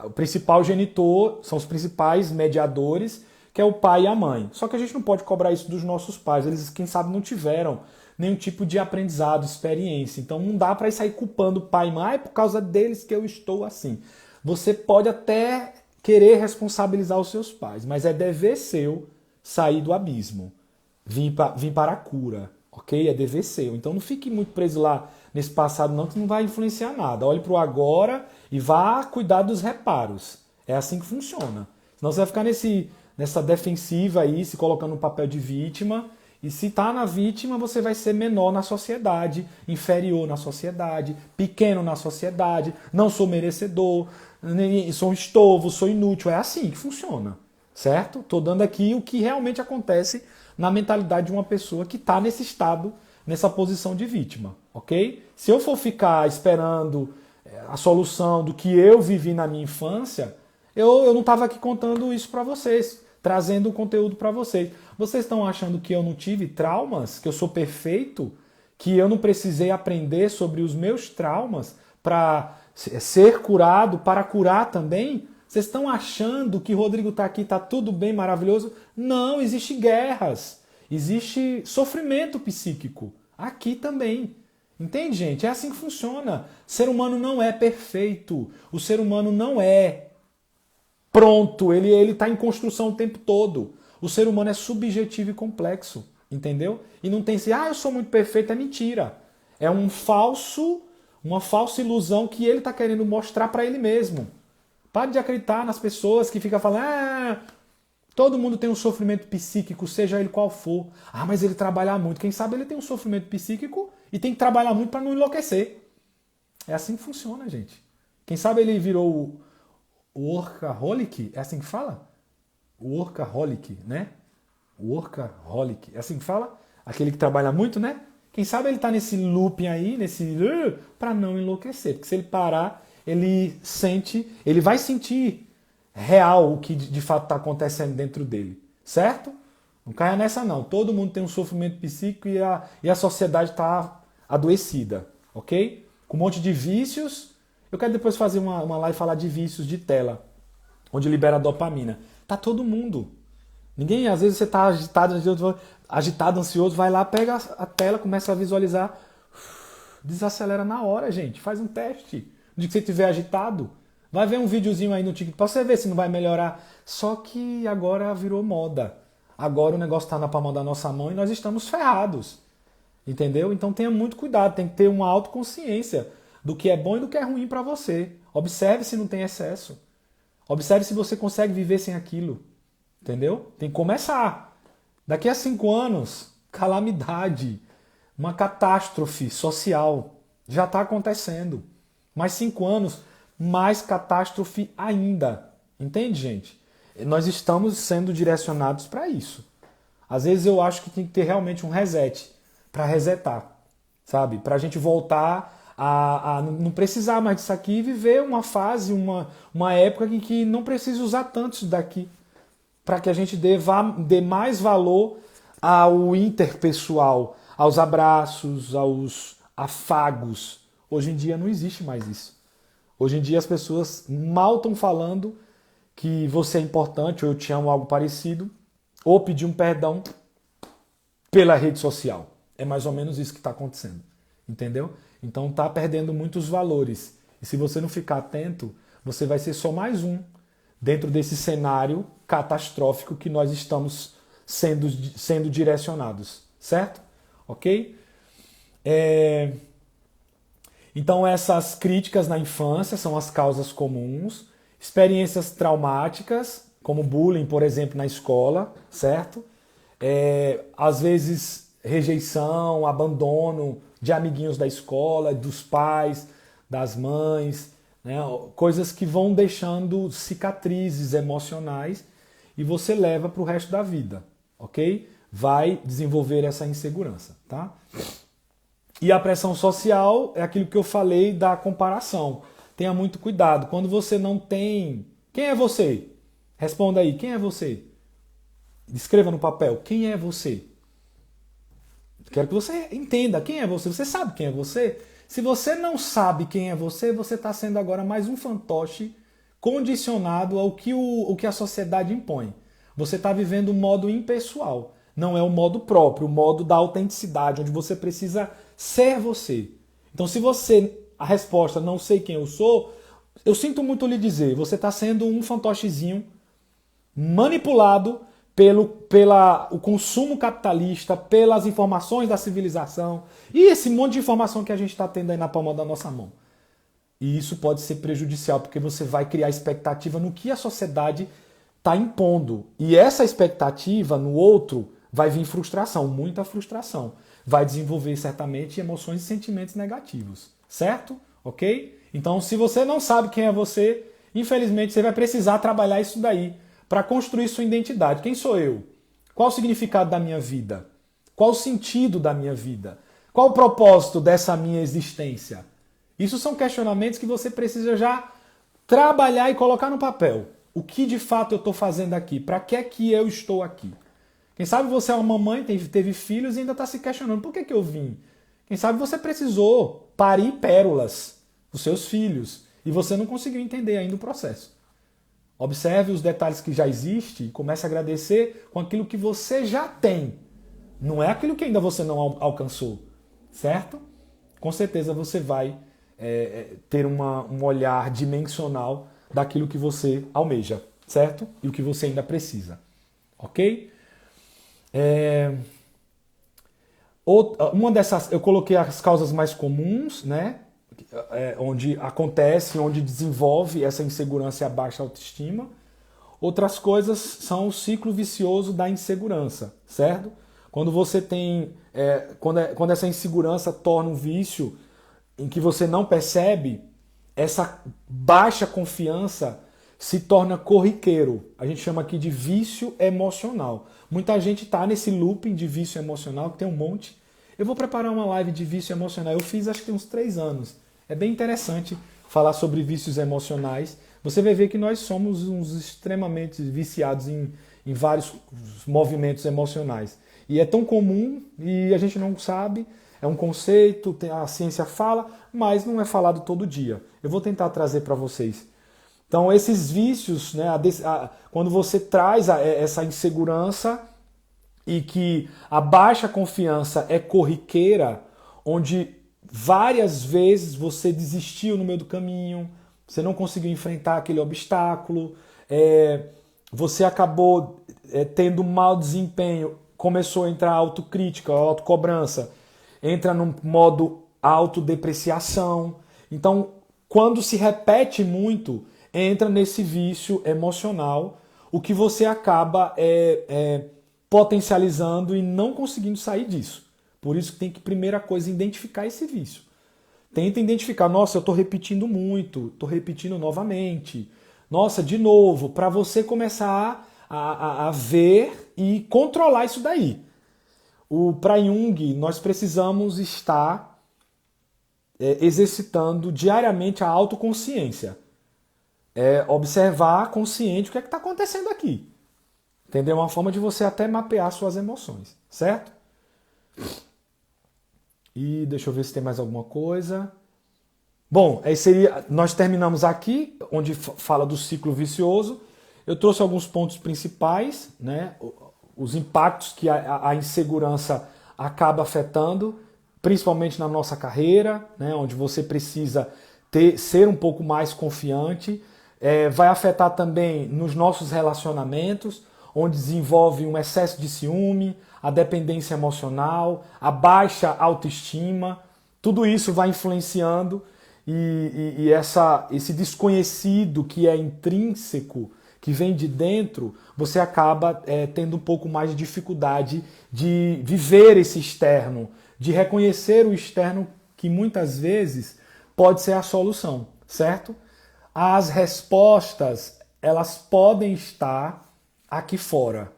o principal genitor, são os principais mediadores, que é o pai e a mãe. Só que a gente não pode cobrar isso dos nossos pais. Eles, quem sabe, não tiveram nenhum tipo de aprendizado, experiência. Então não dá para sair culpando pai e mãe por causa deles que eu estou assim. Você pode até querer responsabilizar os seus pais, mas é dever seu sair do abismo, vir para a cura, ok? É dever seu. Então não fique muito preso lá nesse passado não, que não vai influenciar nada. Olhe para o agora e vá cuidar dos reparos. É assim que funciona. Senão você vai ficar nessa defensiva aí, se colocando no papel de vítima. E se está na vítima, você vai ser menor na sociedade, inferior na sociedade, pequeno na sociedade, não sou merecedor, sou um estorvo, sou inútil. É assim que funciona, certo? Estou dando aqui o que realmente acontece na mentalidade de uma pessoa que está nesse estado, nessa posição de vítima, ok? Se eu for ficar esperando a solução do que eu vivi na minha infância, eu não estava aqui contando isso para vocês, trazendo o conteúdo para vocês. Vocês estão achando que eu não tive traumas, que eu sou perfeito, que eu não precisei aprender sobre os meus traumas para ser curado, para curar também? Vocês estão achando que Rodrigo está aqui, está tudo bem, maravilhoso? Não, existem guerras, existe sofrimento psíquico, aqui também. Entende, gente? É assim que funciona. O ser humano não é perfeito, o ser humano não é pronto, ele está em construção o tempo todo. O ser humano é subjetivo e complexo, entendeu? E não tem assim, eu sou muito perfeito, é mentira. É uma falsa ilusão que ele está querendo mostrar para ele mesmo. Pare de acreditar nas pessoas que ficam falando, todo mundo tem um sofrimento psíquico, seja ele qual for. Mas ele trabalha muito. Quem sabe ele tem um sofrimento psíquico e tem que trabalhar muito para não enlouquecer. É assim que funciona, gente. Quem sabe ele virou o workaholic, é assim que fala? Workaholic, né? Workaholic, é assim que fala? Aquele que trabalha muito, né? Quem sabe ele tá nesse looping aí, para não enlouquecer. Porque se ele parar, ele vai sentir real o que de fato está acontecendo dentro dele, certo? Não caia nessa não. Todo mundo tem um sofrimento psíquico e a sociedade está adoecida, ok? Com um monte de vícios. Eu quero depois fazer uma live e falar de vícios de tela, onde libera dopamina. Tá todo mundo. Ninguém, às vezes você está agitado, ansioso, vai lá, pega a tela, começa a visualizar, desacelera na hora, gente. Faz um teste. No dia que você estiver agitado, vai ver um videozinho aí no TikTok para você ver se não vai melhorar. Só que agora virou moda. Agora o negócio está na palma da nossa mão e nós estamos ferrados. Entendeu? Então tenha muito cuidado, tem que ter uma autoconsciência do que é bom e do que é ruim para você. Observe se não tem excesso. Observe se você consegue viver sem aquilo. Entendeu? Tem que começar. Daqui a 5 anos, calamidade, uma catástrofe social já está acontecendo. Mais 5 anos, mais catástrofe ainda. Entende, gente? Nós estamos sendo direcionados para isso. Às vezes eu acho que tem que ter realmente um reset para resetar, sabe? Para a gente voltar a não precisar mais disso aqui e viver uma fase, uma época em que não precisa usar tanto isso daqui, para que a gente dê mais valor ao interpessoal, aos abraços, aos afagos. Hoje em dia não existe mais isso. Hoje em dia as pessoas mal estão falando que você é importante, ou eu te amo, algo parecido, ou pedir um perdão pela rede social. É mais ou menos isso que está acontecendo. Entendeu? Então está perdendo muitos valores. E se você não ficar atento, você vai ser só mais um dentro desse cenário catastrófico que nós estamos sendo direcionados. Certo? Ok? Então essas críticas na infância são as causas comuns. Experiências traumáticas, como bullying, por exemplo, na escola, certo? Às vezes rejeição, abandono de amiguinhos da escola, dos pais, das mães, né? Coisas que vão deixando cicatrizes emocionais e você leva para o resto da vida, ok? Vai desenvolver essa insegurança, tá? E a pressão social é aquilo que eu falei da comparação. Tenha muito cuidado. Quando você não tem... Quem é você? Responda aí. Quem é você? Escreva no papel. Quem é você? Quero que você entenda. Quem é você? Você sabe quem é você? Se você não sabe quem é você, você está sendo agora mais um fantoche condicionado ao que a sociedade impõe. Você está vivendo um modo impessoal. Não é o modo próprio, o modo da autenticidade, onde você precisa ser você. Então, se você... A resposta, não sei quem eu sou, eu sinto muito lhe dizer, você está sendo um fantochezinho manipulado pelo consumo capitalista, pelas informações da civilização e esse monte de informação que a gente está tendo aí na palma da nossa mão. E isso pode ser prejudicial, porque você vai criar expectativa no que a sociedade está impondo. E essa expectativa no outro vai vir frustração, muita frustração. Vai desenvolver certamente emoções e sentimentos negativos. Certo? Ok? Então, se você não sabe quem é você, infelizmente você vai precisar trabalhar isso daí para construir sua identidade. Quem sou eu? Qual o significado da minha vida? Qual o sentido da minha vida? Qual o propósito dessa minha existência? Isso são questionamentos que você precisa já trabalhar e colocar no papel. O que de fato eu estou fazendo aqui? Para que é que eu estou aqui? Quem sabe você é uma mamãe, teve filhos e ainda está se questionando. Por que eu vim? Quem sabe você precisou parir pérolas dos seus filhos e você não conseguiu entender ainda o processo. Observe os detalhes que já existem e comece a agradecer com aquilo que você já tem. Não é aquilo que ainda você não alcançou. Certo? Com certeza você vai ter um olhar dimensional daquilo que você almeja. Certo? E o que você ainda precisa. Ok? Uma dessas, eu coloquei as causas mais comuns, né? Onde acontece, onde desenvolve essa insegurança e a baixa autoestima. Outras coisas são o ciclo vicioso da insegurança, certo? Quando você tem, quando essa insegurança torna um vício em que você não percebe, essa baixa confiança se torna corriqueiro. A gente chama aqui de vício emocional. Muita gente está nesse looping de vício emocional, que tem um monte. Eu vou preparar uma live de vício emocional. Eu fiz acho que tem uns 3 anos. É bem interessante falar sobre vícios emocionais, você vai ver que nós somos uns extremamente viciados em vários movimentos emocionais. E é tão comum e a gente não sabe, é um conceito, a ciência fala, mas não é falado todo dia. Eu vou tentar trazer para vocês. Então, esses vícios, né, quando você traz essa insegurança e que a baixa confiança é corriqueira, onde várias vezes você desistiu no meio do caminho, você não conseguiu enfrentar aquele obstáculo, você acabou tendo mau desempenho, começou a entrar autocrítica, autocobrança, entra no modo autodepreciação. Então, quando se repete muito, entra nesse vício emocional, o que você acaba potencializando e não conseguindo sair disso. Por isso que tem que, primeira coisa, identificar esse vício. Tenta identificar, nossa, eu estou repetindo muito, estou repetindo novamente. Nossa, de novo, para você começar a ver e controlar isso daí. Para Jung, nós precisamos estar exercitando diariamente a autoconsciência. Observar consciente o que é que está acontecendo aqui. Entendeu? Uma forma de você até mapear suas emoções, certo? E deixa eu ver se tem mais alguma coisa. Bom, nós terminamos aqui, onde fala do ciclo vicioso. Eu trouxe alguns pontos principais, né? Os impactos que a insegurança acaba afetando, principalmente na nossa carreira, né? Onde você precisa ser um pouco mais confiante. Vai afetar também nos nossos relacionamentos, onde desenvolve um excesso de ciúme, a dependência emocional, a baixa autoestima. Tudo isso vai influenciando e esse desconhecido que é intrínseco, que vem de dentro, você acaba tendo um pouco mais de dificuldade de viver esse externo, de reconhecer o externo, que muitas vezes pode ser a solução, certo? As respostas, elas podem estar aqui fora.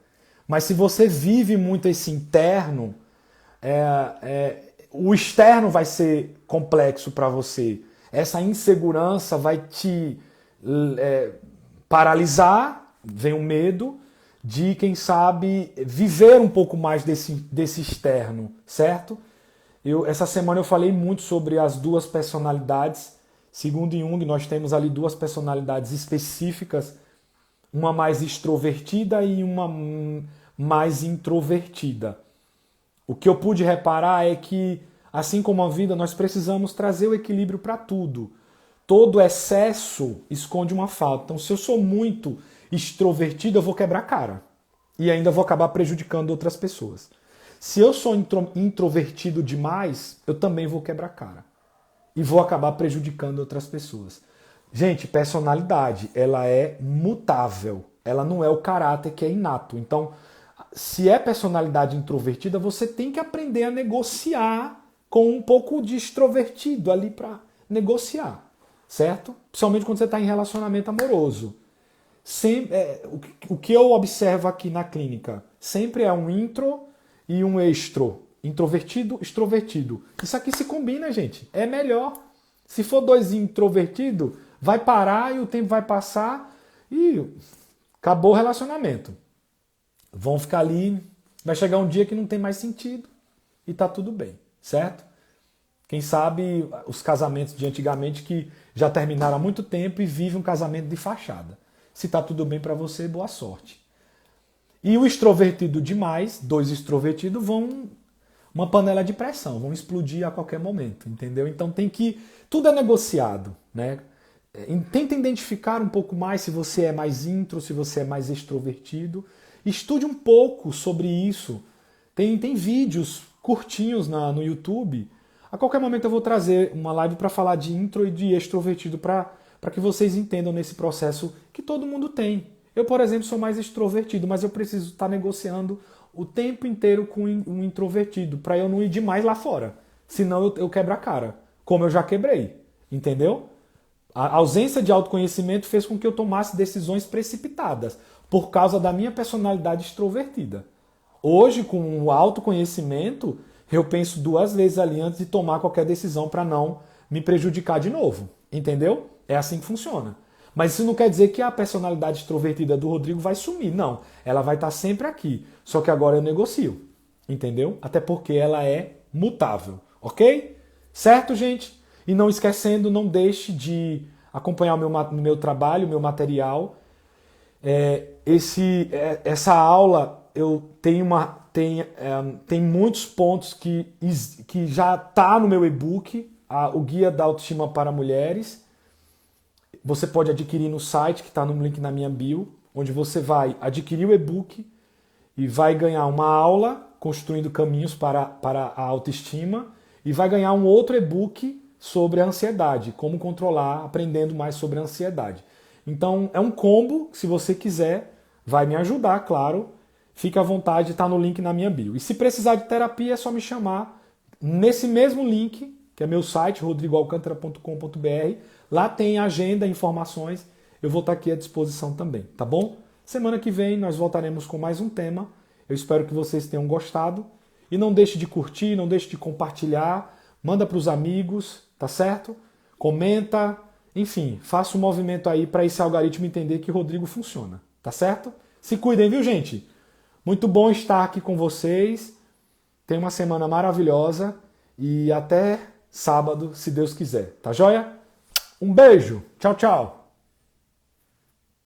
Mas se você vive muito esse interno, o externo vai ser complexo para você. Essa insegurança vai te paralisar, vem o medo de, quem sabe, viver um pouco mais desse externo, certo? Essa semana eu falei muito sobre as duas personalidades. Segundo Jung, nós temos ali duas personalidades específicas, uma mais extrovertida e uma mais introvertida. O que eu pude reparar é que, assim como a vida, nós precisamos trazer o equilíbrio para tudo. Todo excesso esconde uma falta. Então, se eu sou muito extrovertido, eu vou quebrar a cara. E ainda vou acabar prejudicando outras pessoas. Se eu sou introvertido demais, eu também vou quebrar a cara. E vou acabar prejudicando outras pessoas. Gente, personalidade, ela é mutável. Ela não é o caráter que é inato. Então, se é personalidade introvertida, você tem que aprender a negociar com um pouco de extrovertido ali para negociar, certo? Principalmente quando você está em relacionamento amoroso. O que eu observo aqui na clínica sempre é um intro e um extro. Introvertido, extrovertido. Isso aqui se combina, gente. É melhor. Se for dois introvertidos, vai parar e o tempo vai passar e acabou o relacionamento. Vão ficar ali, vai chegar um dia que não tem mais sentido e tá tudo bem, certo? Quem sabe os casamentos de antigamente que já terminaram há muito tempo e vivem um casamento de fachada. Se tá tudo bem para você, boa sorte. E o extrovertido demais, dois extrovertidos, vão uma panela de pressão, vão explodir a qualquer momento, entendeu? Então tudo é negociado, né? Tenta identificar um pouco mais se você é mais intro, se você é mais extrovertido. Estude um pouco sobre isso. Tem vídeos curtinhos no YouTube. A qualquer momento eu vou trazer uma live para falar de intro e de extrovertido para que vocês entendam nesse processo que todo mundo tem. Eu, por exemplo, sou mais extrovertido, mas eu preciso estar negociando o tempo inteiro com um introvertido para eu não ir demais lá fora. Senão eu quebro a cara, como eu já quebrei. Entendeu? A ausência de autoconhecimento fez com que eu tomasse decisões precipitadas por causa da minha personalidade extrovertida. Hoje, com o autoconhecimento, eu penso duas vezes ali antes de tomar qualquer decisão para não me prejudicar de novo. Entendeu? É assim que funciona. Mas isso não quer dizer que a personalidade extrovertida do Rodrigo vai sumir. Não. Ela vai estar sempre aqui. Só que agora eu negocio. Entendeu? Até porque ela é mutável. Ok? Certo, gente? E não esquecendo, não deixe de acompanhar o meu trabalho, o meu material. Essa aula eu tenho tem muitos pontos que já está no meu e-book, o Guia da Autoestima para Mulheres. Você pode adquirir no site, que está no link na minha bio, onde você vai adquirir o e-book e vai ganhar uma aula construindo caminhos para a autoestima e vai ganhar um outro e-book sobre a ansiedade, como controlar, aprendendo mais sobre a ansiedade. Então é um combo, se você quiser, vai me ajudar, claro. Fica à vontade, está no link na minha bio. E se precisar de terapia, é só me chamar nesse mesmo link, que é meu site, rodrigoalcantara.com.br. Lá tem agenda, informações. Eu vou estar aqui à disposição também, tá bom? Semana que vem nós voltaremos com mais um tema. Eu espero que vocês tenham gostado. E não deixe de curtir, não deixe de compartilhar. Manda para os amigos, tá certo? Comenta. Enfim, faça um movimento aí para esse algoritmo entender que Rodrigo funciona, tá certo? Se cuidem, viu, gente? Muito bom estar aqui com vocês. Tenha uma semana maravilhosa e até sábado, se Deus quiser. Tá joia? Um beijo. Tchau, tchau.